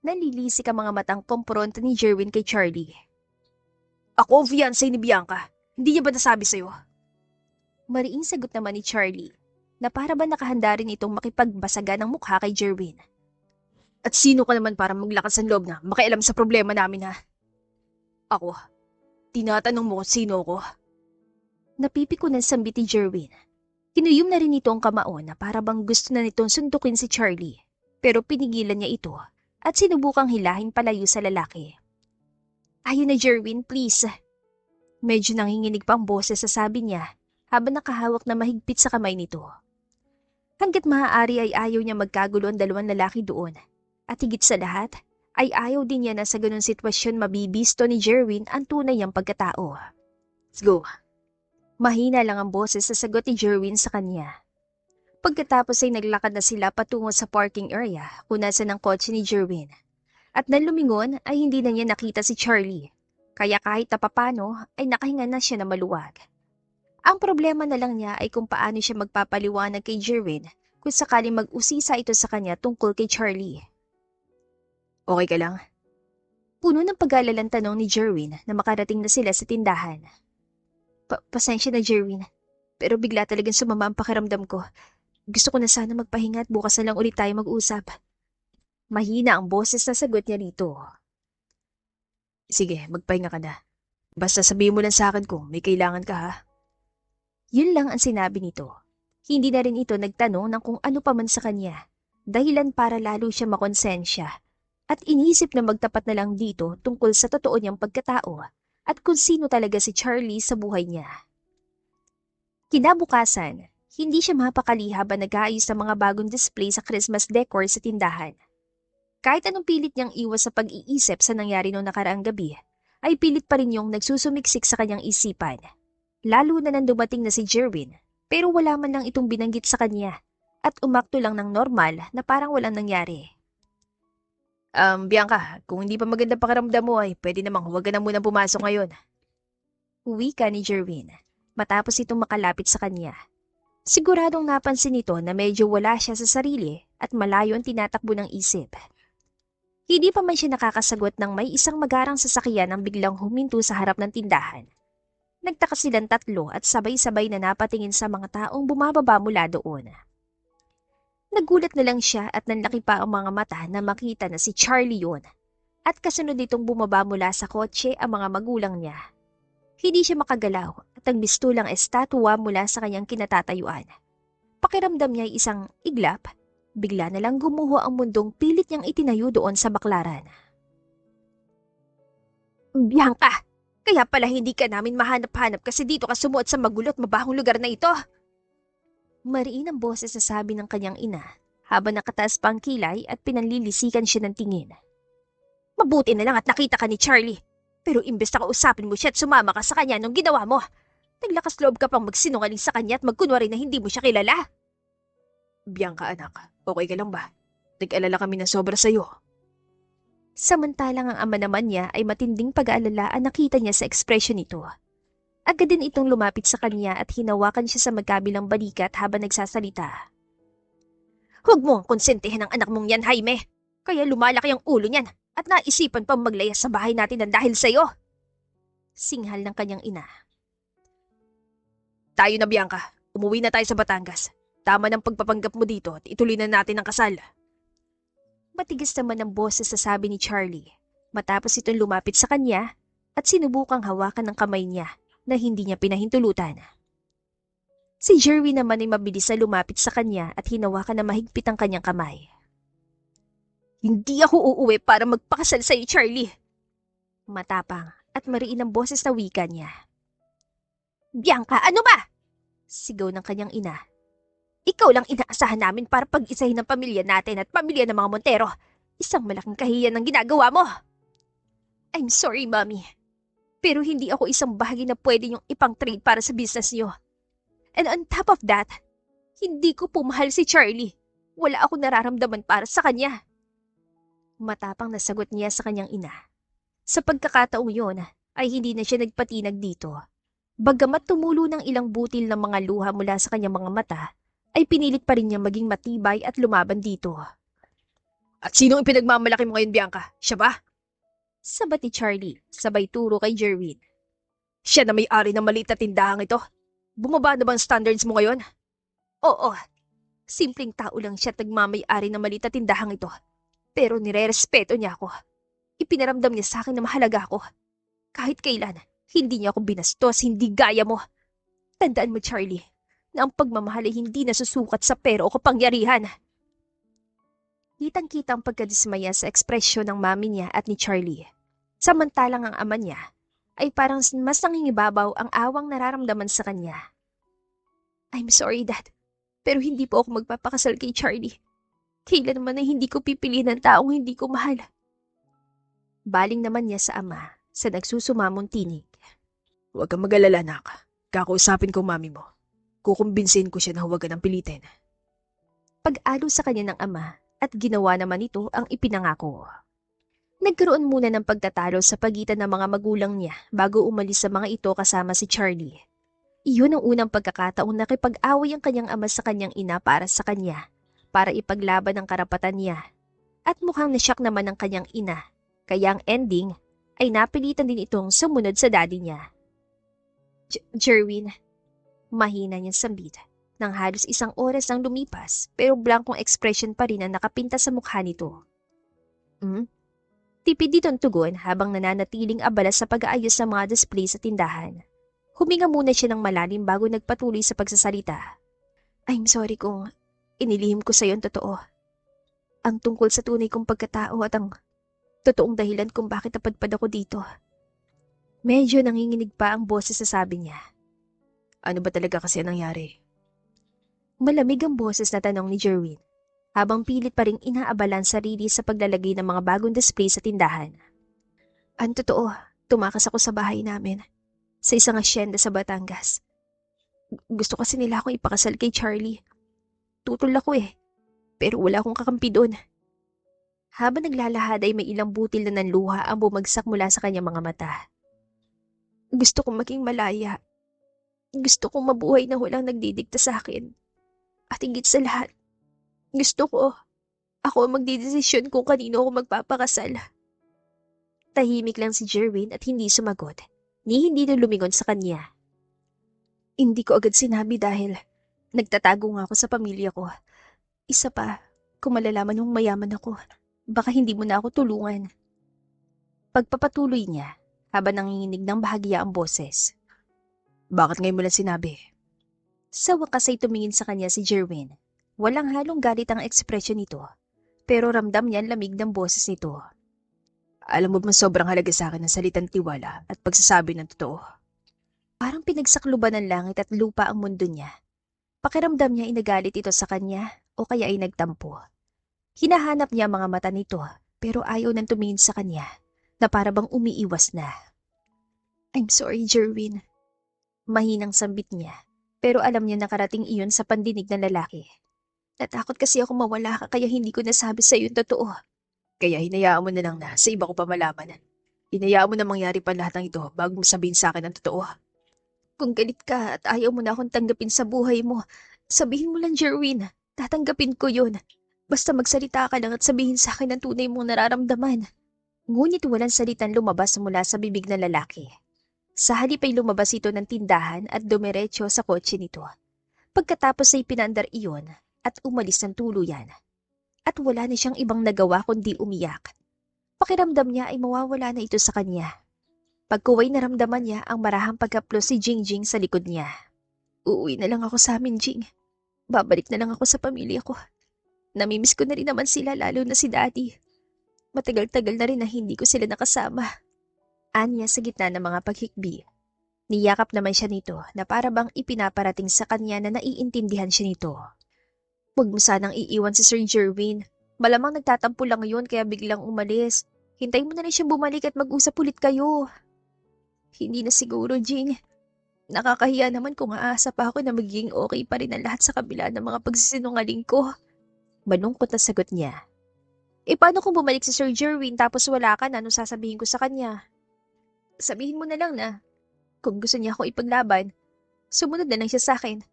Nalilisik ang mga matang kompronta ni Jerwin kay Charlie. Ako ang fiancé ni Bianca. Hindi niya ba nasabi sa'yo? Mariing sagot naman ni Charlie na para ba nakahanda rin itong makipagbasaga ng mukha kay Jerwin. At sino ka naman para maglakas ang loob na makialam sa problema namin ha? Ako. Tinatanong mo kung sino ko? Napipiko ng sambit ni Jerwin. Kinuyom na rin ito ang kamao na para bang gusto na nitong suntukin si Charlie. Pero pinigilan niya ito at sinubukang hilahin palayo sa lalaki. Ayun na Jerwin, please. Medyo nanginginig pa ang boses sa sabi niya habang nakahawak na mahigpit sa kamay nito. Hanggat maaari ay ayaw niya magkagulo ang dalawang lalaki doon. At higit sa lahat, ay ayaw din niya na sa ganun sitwasyon mabibisto ni Jerwin ang tunay niyang pagkatao. Let's go. Mahina lang ang boses sa sagot ni Jerwin sa kanya. Pagkatapos ay naglakad na sila patungo sa parking area kung nasan ang kotse ni Jerwin. At nang lumingon ay hindi na niya nakita si Charlie. Kaya kahit na papano ay nakahinga na siya na maluwag. Ang problema na lang niya ay kung paano siya magpapaliwanag kay Jerwin kung sakaling mag-usisa ito sa kanya tungkol kay Charlie. Okay ka lang? Puno ng pag-aalalang tanong ni Jerwin na makarating na sila sa tindahan. Pasensya na Jerwin, pero bigla talagang sumama ang pakiramdam ko. Gusto ko na sana magpahinga at bukas na lang ulit tayo mag-usap. Mahina ang boses na sagot niya rito. Sige, magpahinga ka na. Basta sabihin mo lang sa akin kung may kailangan ka ha. Yun lang ang sinabi nito. Hindi na rin ito nagtanong ng kung ano pa man sa kanya. Dahilan para lalo siya makonsensya. At inisip na magtapat na lang dito tungkol sa totoo niyang pagkatao at kung sino talaga si Charlie sa buhay niya. Kinabukasan, hindi siya mapakali habang nag-aayos ng mga bagong display sa Christmas decor sa tindahan. Kahit anong pilit niyang iwas sa pag-iisip sa nangyari noong nakaraang gabi, ay pilit pa rin yung nagsusumiksik sa kanyang isipan. Lalo na nang dumating na si Jerwin, pero wala man lang itong binanggit sa kanya at umakto lang ng normal na parang walang nangyari. Bianca, kung hindi pa maganda pakiramdam mo ay pwede namang huwag ka na munang pumasok ngayon. Uwi ka ni Jerwin, matapos itong makalapit sa kanya. Siguradong napansin nito na medyo wala siya sa sarili at malayo ang tinatakbo ng isip. Hindi pa man siya nakakasagot nang may isang magarang sasakyan ang biglang huminto sa harap ng tindahan. Nagtaka silang tatlo at sabay-sabay na napatingin sa mga taong bumababa mula doon. Nagulat na lang siya at nanlaki pa ang mga mata na makita na si Charlie yun. At kasunod nitong bumaba mula sa kotse ang mga magulang niya. Hindi siya makagalaw at ang mistulang estatwa mula sa kanyang kinatatayuan. Pakiramdam niya ay isang iglap, bigla na lang gumuho ang mundong pilit niyang itinayo doon sa baklaran. Bianca! Kaya pala hindi ka namin mahanap-hanap kasi dito ka sumuot sa magulot mabahong lugar na ito. Mariin ang boses na sabi ng kanyang ina habang nakataas pa ang kilay at pinanlilisikan siya ng tingin. Mabuti na lang at nakita ka ni Charlie. Pero imbes na kausapin mo siya at sumama ka sa kanya nung ginawa mo, naglakas loob ka pang magsinungaling sa kanya at magkunwari na hindi mo siya kilala. Bianca anak, okay ka lang ba? Nag-alala kami na sobra sa'yo. Samantalang ang ama naman niya ay matinding pag-aalala ang nakita niya sa ekspresyon nito. Agad din itong lumapit sa kanya at hinawakan siya sa magkabilang balikat habang nagsasalita. Huwag mo ang konsentihin ng anak mong yan, Jaime. Kaya lumalaki ang ulo niyan at naisipan pang maglayas sa bahay natin ng dahil sa'yo. Singhal ng kanyang ina. Tayo na Bianca, umuwi na tayo sa Batangas. Tama ng pagpapanggap mo dito at ituloy na natin ang kasal. Matigas naman ang boses sa sabi ni Charlie matapos itong lumapit sa kanya at sinubukang hawakan ng kamay niya na hindi niya pinahintulutan. Si Jerwin naman ay mabilis na lumapit sa kanya at hinawakan na mahigpit ang kanyang kamay. Hindi ako uuwi para magpakasal sa'yo, Charlie. Matapang at mariin ang boses na wika niya. Bianca, ano ba? Sigaw ng kanyang ina. Ikaw lang inaasahan namin para pag-isahin ng pamilya natin at pamilya ng mga Montero. Isang malaking kahiyan ang ginagawa mo. I'm sorry, Mommy. Pero hindi ako isang bahagi na pwede niyong ipang-trade para sa business niyo. And on top of that, hindi ko pumahal si Charlie. Wala akong nararamdaman para sa kanya. Matapang na sagot niya sa kanyang ina. Sa pagkakataong yon, ay hindi na siya nagpatinag dito. Bagamat tumulo ng ilang butil ng mga luha mula sa kanyang mga mata, ay pinilit pa rin niya maging matibay at lumaban dito. At sinong ipinagmamalaki mo ngayon, Bianca? Siya ba? Sabat ni Charlie, sabay turo kay Jerwin. Siya na may-ari ng maliit na tindahang ito. Bumaba na ba ang standards mo ngayon? Oo, simpleng tao lang siya at nagmamay-ari ng maliit na tindahang ito. Pero nire-respeto niya ako. Ipinaramdam niya sa akin na mahalaga ako. Kahit kailan, hindi niya ako binastos, hindi gaya mo. Tandaan mo, Charlie, na ang pagmamahal ay hindi nasusukat sa pera o kapangyarihan. Kitang-kita ang pagkadismaya sa ekspresyon ng mami niya at ni Charlie. Samantalang ang ama niya ay parang mas nangingibabaw ang awang nararamdaman sa kanya. I'm sorry, Dad, pero hindi po ako magpapakasal kay Charlie. Kailanman ay hindi ko pipiliin ang taong hindi ko mahal. Baling naman niya sa ama sa nagsusumamong tinig. Huwag kang mag-alala, anak. Kakausapin ko mami mo. Kukumbinsin ko siya na huwag ka nang pilitin. Pag-alo sa kanya ng ama at ginawa naman ito ang ipinangako. Nagkaroon muna ng pagtatalo sa pagitan ng mga magulang niya bago umalis sa mga ito kasama si Charlie. Iyon ang unang pagkakataong nakipag-away ang kanyang ama sa kanyang ina para sa kanya, para ipaglaban ang karapatan niya. At mukhang nasyak naman ang kanyang ina, kaya ang ending ay napilitan din itong sumunod sa daddy niya. Jerwin, mahina niyang sambit. Nang halos isang oras ang lumipas pero blankong ekspresyon pa rin ang nakapinta sa mukha nito. Tipid ditong tugon habang nananatiling abala sa pag-aayos ng mga display sa tindahan. Huminga muna siya ng malalim bago nagpatuloy sa pagsasalita. I'm sorry kung inilihim ko sa iyo ang totoo. Ang tungkol sa tunay kong pagkatao at ang totoong dahilan kung bakit napadpad ako dito. Medyo nanginginig pa ang boses sa sabi niya. Ano ba talaga kasi ang nangyari? Malamig ang boses na tanong ni Jerwin, habang pilit pa ring inaabalan sarili sa paglalagay ng mga bagong display sa tindahan. Ang totoo, tumakas ako sa bahay namin, sa isang asyenda sa Batangas. Gusto kasi nila akong ipakasal kay Charlie. Tutol ako pero wala akong kakampi doon. Habang naglalahad ay may ilang butil na ng luha ang bumagsak mula sa kanyang mga mata. Gusto kong maging malaya. Gusto kong mabuhay na walang nagdidikta sa akin. At higit sa lahat, gusto ko, ako ang magdidesisyon kung kanino ako magpapakasal. Tahimik lang si Jerwin at hindi sumagot, ni hindi na lumingon sa kanya. Hindi ko agad sinabi dahil nagtatago nga ako sa pamilya ko. Isa pa, kung malalaman mong mayaman ako, baka hindi mo na ako tulungan. Pagpapatuloy niya, habang nanginginig ng bahagya ang boses. Bakit ngayon mo lang sinabi? Sa wakas ay tumingin sa kanya si Jerwin. Walang halong galit ang ekspresyon nito, pero ramdam niya ang lamig ng boses nito. Alam mo ba sobrang halaga sa akin ng salitang tiwala at pagsasabi ng totoo? Parang pinagsakluban ng langit at lupa ang mundo niya. Pakiramdam niya ay nagalit ito sa kanya o kaya ay nagtampo. Hinahanap niya ang mga mata nito pero ayaw nang tumingin sa kanya na para bang umiiwas na. I'm sorry, Jerwin. Mahinang sambit niya pero alam niya nakarating iyon sa pandinig ng lalaki. Natakot kasi ako mawala ka kaya hindi ko nasabi sa iyo yung totoo. Kaya hinayaan mo na lang na sa iba ko pa malaman. Hinayaan mo na mangyari pa lahat ng ito bago mo sabihin sa akin ang totoo. Kung galit ka at ayaw mo na akong tanggapin sa buhay mo, sabihin mo lang, Jerwin. Tatanggapin ko yun. Basta magsalita ka lang at sabihin sa akin ang tunay mong nararamdaman. Ngunit walang salitang lumabas mula sa bibig ng lalaki. Sa halip ay lumabas ito ng tindahan at dumiretso sa kotse nito. Pagkatapos ay pinandar iyon at umalis ng tuluyan. At wala na siyang ibang nagawa kundi umiyak. Pakiramdam niya ay mawawala na ito sa kanya. Pagkuway naramdaman niya ang marahang pagkaplos si Jingjing sa likod niya. Uuwi na lang ako sa amin, Jing. Babalik na lang ako sa pamilya ko. Namimiss ko na rin naman sila lalo na si Daddy. Matagal-tagal na rin na hindi ko sila nakasama. Anya sa gitna ng mga paghikbi. Niyakap naman siya nito na para bang ipinaparating sa kanya na naiintindihan siya nito. Huwag mo sanang iiwan si Sir Jerwin. Malamang nagtatampo lang yun kaya biglang umalis. Hintay mo na rin siya bumalik at mag-usap ulit kayo. Hindi na siguro, Jing. Nakakahiya naman kung aasa pa ako na magiging okay pa rin ang lahat sa kabila ng mga pagsisinungaling ko. Malungkot na sagot niya. Paano kung bumalik si Sir Jerwin tapos wala ka na, anong sasabihin ko sa kanya? Sabihin mo na lang na kung gusto niya ako ipaglaban, sumunod na lang siya sa akin.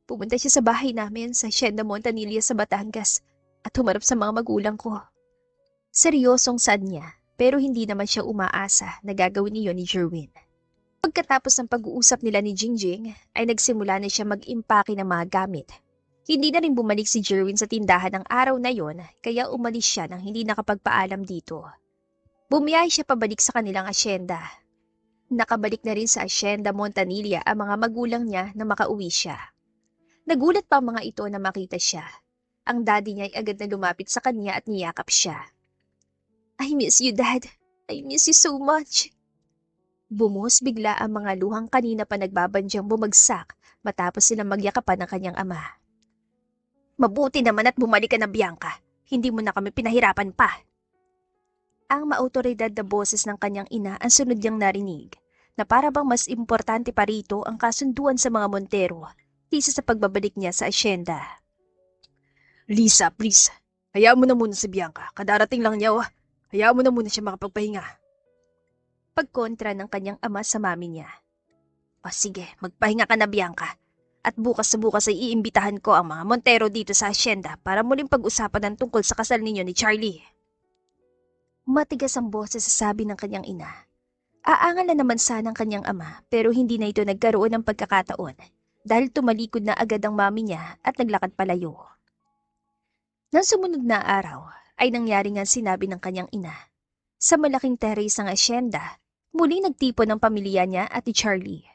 Pumunta siya sa bahay namin sa Hacienda Montanilla sa Batangas at humarap sa mga magulang ko. Seryosong sad niya pero hindi naman siya umaasa na gagawin niyo ni Jerwin. Pagkatapos ng pag-uusap nila ni Jingjing ay nagsimula na siya mag-impake ng mga gamit. Hindi na rin bumalik si Jerwin sa tindahan ng araw na yon kaya umalis siya nang hindi nakapagpaalam dito. Bumiyay siya pabalik sa kanilang asyenda. Nakabalik na rin sa Hacienda Montanilla ang mga magulang niya na makauwi siya. Nagulat pa ang mga ito na makita siya. Ang daddy niya ay agad na lumapit sa kanya at niyakap siya. I miss you, Dad. I miss you so much. Bumuhos bigla ang mga luhang kanina pa nagbabandyang bumagsak matapos silang magyakapan ng kanyang ama. Mabuti naman at bumalik ka na, Bianca. Hindi mo na kami pinahirapan pa. Ang maautoridad na boses ng kanyang ina ang sunod niyang narinig, na para bang mas importante pa rito ang kasunduan sa mga Montero kaysa sa pagbabalik niya sa asyenda. Lisa, please. Hayaan mo na muna si Bianca. Kadarating lang niya, oh. Hayaan mo na muna siya makapagpahinga. Pagkontra ng kanyang ama sa mami niya. O sige, magpahinga ka na, Bianca. At bukas sa bukas ay iimbitahan ko ang mga Montero dito sa asyenda para muling pag-usapan ng tungkol sa kasal ninyo ni Charlie. Matigas ang boses sa sabi ng kanyang ina. Aangal na naman sana ang kanyang ama pero hindi na ito nagkaroon ng pagkakataon dahil tumalikod na agad ang mami niya at naglakad palayo. Nang sumunod na araw ay nangyari nga sinabi ng kanyang ina. Sa malaking terrace ng asyenda, muling nagtipon ng pamilya niya at ni Charlie.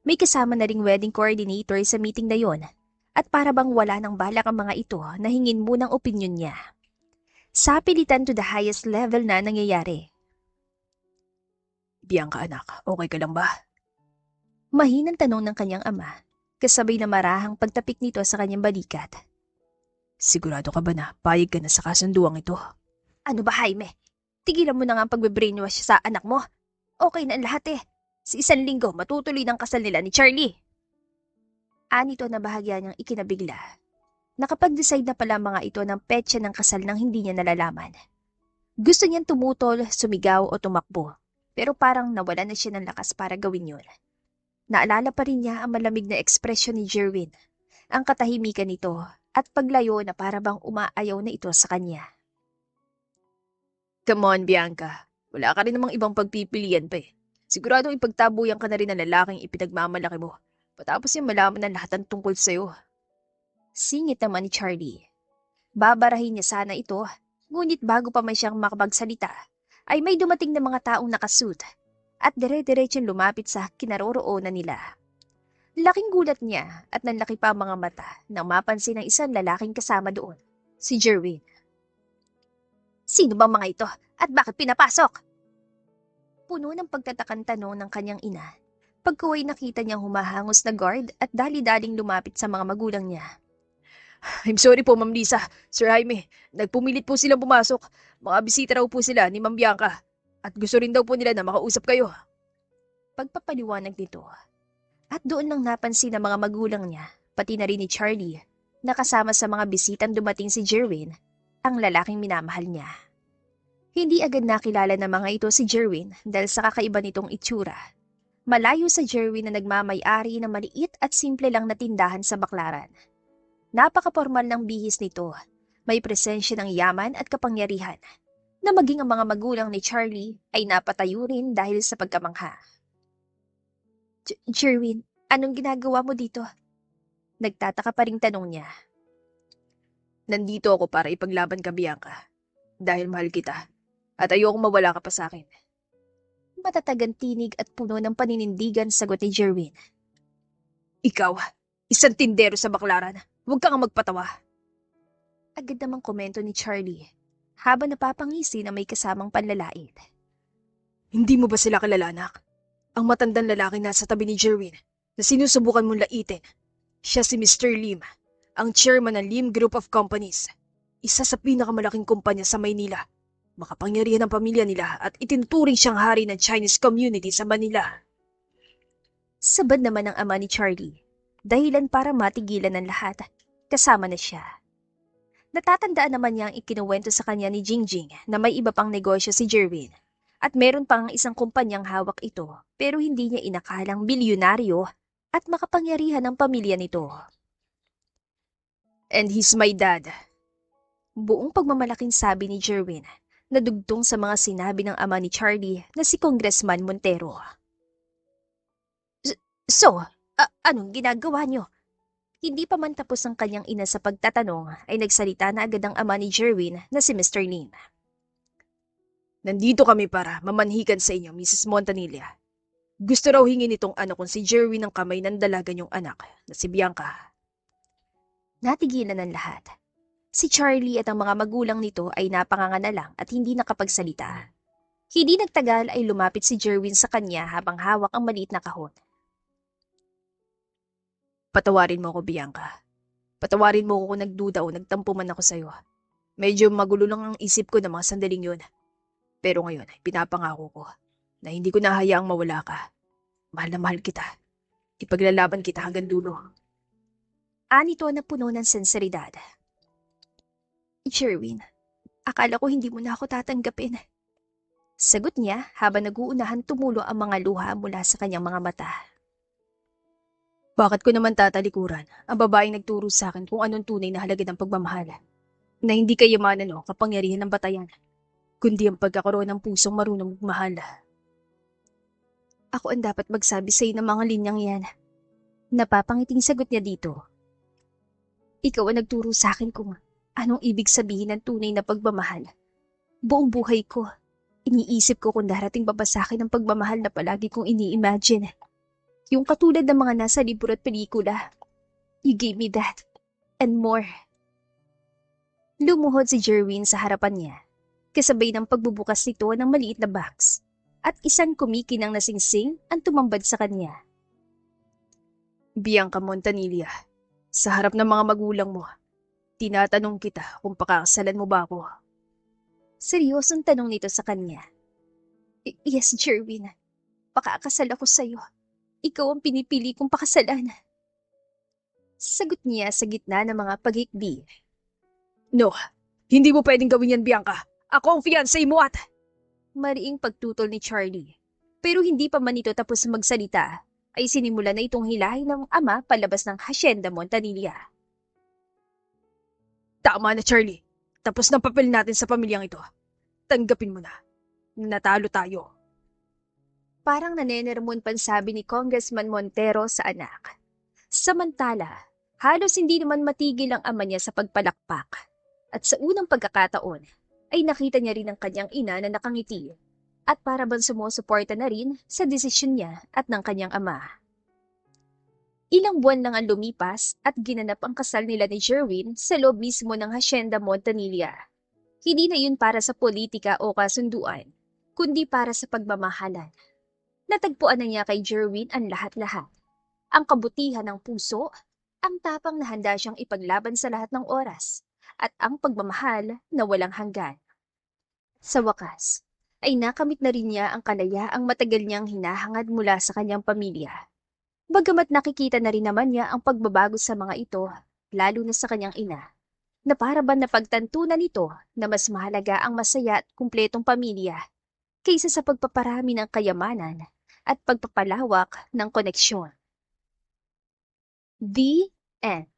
May kasama na ring wedding coordinator sa meeting na yon at para bang wala nang balak ang mga ito na hingin munang opinyon niya. Sa pilitan to the highest level na nangyayari. Bianca anak, okay ka lang ba? Mahinang tanong ng kanyang ama, kasabay na marahang pagtapik nito sa kanyang balikat. Sigurado ka ba na payag ka na sa kasunduang ito? Ano ba, Jaime? Tigilan mo na nga ang pagbe-brainwash sa anak mo. Okay na ang lahat eh. Sa 1 linggo, matutuloy ng kasal nila ni Charlie. Anito na bahagya niyang ikinabigla. Nakapag-decide na pala mga ito ng petsa ng kasal nang hindi niya nalalaman. Gusto niyang tumutol, sumigaw o tumakbo, pero parang nawala na siya ng lakas para gawin yun. Naalala pa rin niya ang malamig na ekspresyon ni Jerwin, ang katahimikan nito at paglayo na para bang umaayaw na ito sa kanya. Come on, Bianca. Wala ka rin namang ibang pagpipilian pa eh. Siguradong ipagtabuyan ka na rin ng lalaking ipinagmamalaki mo. Patapos yung malaman ng lahat ng tungkol sa'yo. Singit naman ni Charlie. Babarahin niya sana ito, ngunit bago pa man siyang makapagsalita, ay may dumating na mga taong nakasuit at dire-diretsong lumapit sa kinaroroonan nila. Laking gulat niya at nanlaki pa ang mga mata nang mapansin ng isang lalaking kasama doon, si Jerwin. Sino bang mga ito at bakit pinapasok? Puno ng pagtatakang tanong ng kanyang ina. Pagkuway nakita niyang humahangos na guard at dali-daling lumapit sa mga magulang niya. I'm sorry po, Ma'am Lisa. Sir Jaime, nagpumilit po silang pumasok. Mga bisita raw po sila ni Ma'am Bianca. At gusto rin daw po nila na makausap kayo. Pagpapaliwanag nito. At doon lang napansin ng mga magulang niya, pati na rin ni Charlie, na kasama sa mga bisitang dumating si Jerwin, ang lalaking minamahal niya. Hindi agad nakilala ng mga ito si Jerwin dahil sa kakaiba nitong itsura. Malayo sa Jerwin na nagmamay-ari ng maliit at simple lang na tindahan sa Baklaran. Napaka-formal ng bihis nito. May presensya ng yaman at kapangyarihan na maging ang mga magulang ni Charlie ay napatayo rin dahil sa pagkamangha. Jerwin, anong ginagawa mo dito? Nagtataka pa ring tanong niya. Nandito ako para ipaglaban ka, Bianca. Dahil mahal kita. At ayokong mawala ka pa sa akin. Matatagang tinig at puno ng paninindigan sagot ni Jerwin. Ikaw, isang tindero sa Baklaran. Huwag kang magpatawa. Agad namang komento ni Charlie habang napapangisi na may kasamang panlalait. Hindi mo ba sila kilala, anak? Ang matandang lalaki nasa tabi ni Jerwin na sinusubukan mong laitin. Siya si Mr. Lim, ang chairman ng Lim Group of Companies. Isa sa pinakamalaking kumpanya sa Maynila. Makapangyarihan ng pamilya nila at itinuturing siyang hari ng Chinese community sa Manila. Sabad naman ang ama ni Charlie. Dahilan para matigilan ng lahat. Kasama na siya. Natatandaan naman niya ang ikinuwento sa kanya ni Jingjing na may iba pang negosyo si Jerwin. At meron pang isang kumpanyang hawak ito pero hindi niya inakalang bilyonaryo at makapangyarihan ng pamilya nito. And he's my dad. Buong pagmamalaking sabi ni Jerwin na dugtong sa mga sinabi ng ama ni Charlie na si Congressman Montero. So, anong ginagawa niyo? Hindi pa man tapos ang kanyang ina sa pagtatanong ay nagsalita na agad ang ama ni Jerwin na si Mr. Lim. Nandito kami para mamanhikan sa inyo, Mrs. Montanilla. Gusto raw hingin nitong anak kong si Jerwin ng kamay ng dalaga niyong anak na si Bianca. Natigilan ng lahat. Si Charlie at ang mga magulang nito ay napanganga lang at hindi nakapagsalita. Hindi nagtagal ay lumapit si Jerwin sa kanya habang hawak ang maliit na kahon. Patawarin mo ako, Bianca. Patawarin mo ako kung nagduda o nagtampo man ako sa'yo. Medyo magulo lang ang isip ko ng mga sandaling yun. Pero ngayon, pinapangako ko na hindi ko nahayaang mawala ka. Mahal na mahal kita. Ipaglalaban kita hanggang dulo. Anito na puno ng senseridad. Jerwin, akala ko hindi mo na ako tatanggapin. Sagot niya habang nag-uunahan tumulo ang mga luha mula sa kanyang mga mata. Bakit ko naman tatalikuran ang babaeng nagturo sa akin kung anong tunay na halaga ng pagmamahal? Na hindi kayamanan o kapangyarihan ng batayan, kundi ang pagkakaroon ng pusong marunong magmahal. Ako ang dapat magsabi sa'yo ng mga linyang yan. Napapangiting sagot niya dito. Ikaw ang nagturo sa akin kung anong ibig sabihin ng tunay na pagmamahal. Buong buhay ko, iniisip ko kung darating ba sa akin ang pagmamahal na palagi kong ini-imagine. Yung katulad ng mga nasa libro at pelikula. You gave me that. And more. Lumuhod si Jerwin sa harapan niya, kasabay ng pagbubukas nito ng maliit na box, at isang kumikinang na singsing ang tumambad sa kanya. Bianca Montanilla, sa harap ng mga magulang mo, tinatanong kita kung pakakasalan mo ba ako. Seryosong tanong nito sa kanya. Yes, Jerwin. Pakakasal ako sa'yo. Ikaw ang pinipili kong pakasalan. Sagot niya sa gitna ng mga pagikbi. No, hindi mo pwedeng gawin yan, Bianca. Ako ang fiancé mo at… Mariing pagtutol ni Charlie. Pero hindi pa man ito tapos magsalita, ay sinimula na itong hilahin ng ama palabas ng Hacienda Montanilla. Tama na, Charlie. Tapos na papel natin sa pamilyang ito. Tanggapin mo na. Natalo tayo. Parang nanenermon pansabi ni Congressman Montero sa anak. Samantala, halos hindi naman matigil ang ama niya sa pagpalakpak. At sa unang pagkakataon, ay nakita niya rin ang kanyang ina na nakangiti. At para bang sumusuporta na rin sa desisyon niya at ng kanyang ama. Ilang buwan lang ang lumipas at ginanap ang kasal nila ni Jerwin sa loob mismo ng Hacienda Montanilla. Hindi na yun para sa politika o kasunduan, kundi para sa pagmamahalan. Natagpuan na niya kay Jerwin ang lahat-lahat. Ang kabutihan ng puso, ang tapang na handa siyang ipaglaban sa lahat ng oras, at ang pagmamahal na walang hanggan. Sa wakas, ay nakamit na rin niya ang kalayaang matagal niyang hinahangad mula sa kanyang pamilya. Bagamat nakikita na rin naman niya ang pagbabago sa mga ito, lalo na sa kanyang ina, na para ba napagtantunan nito na mas mahalaga ang masaya at kumpletong pamilya kaysa sa pagpaparami ng kayamanan at pagpapalawak ng koneksyon. The End.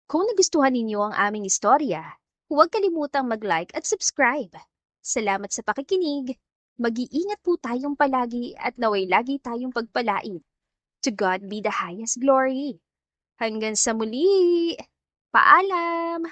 Kung nagustuhan ninyo ang aming istorya, huwag kalimutang mag-like at subscribe. Salamat sa pakikinig. Mag-iingat po tayong palagi at naway lagi tayong pagpalain. To God be the highest glory. Hanggang sa muli. Paalam!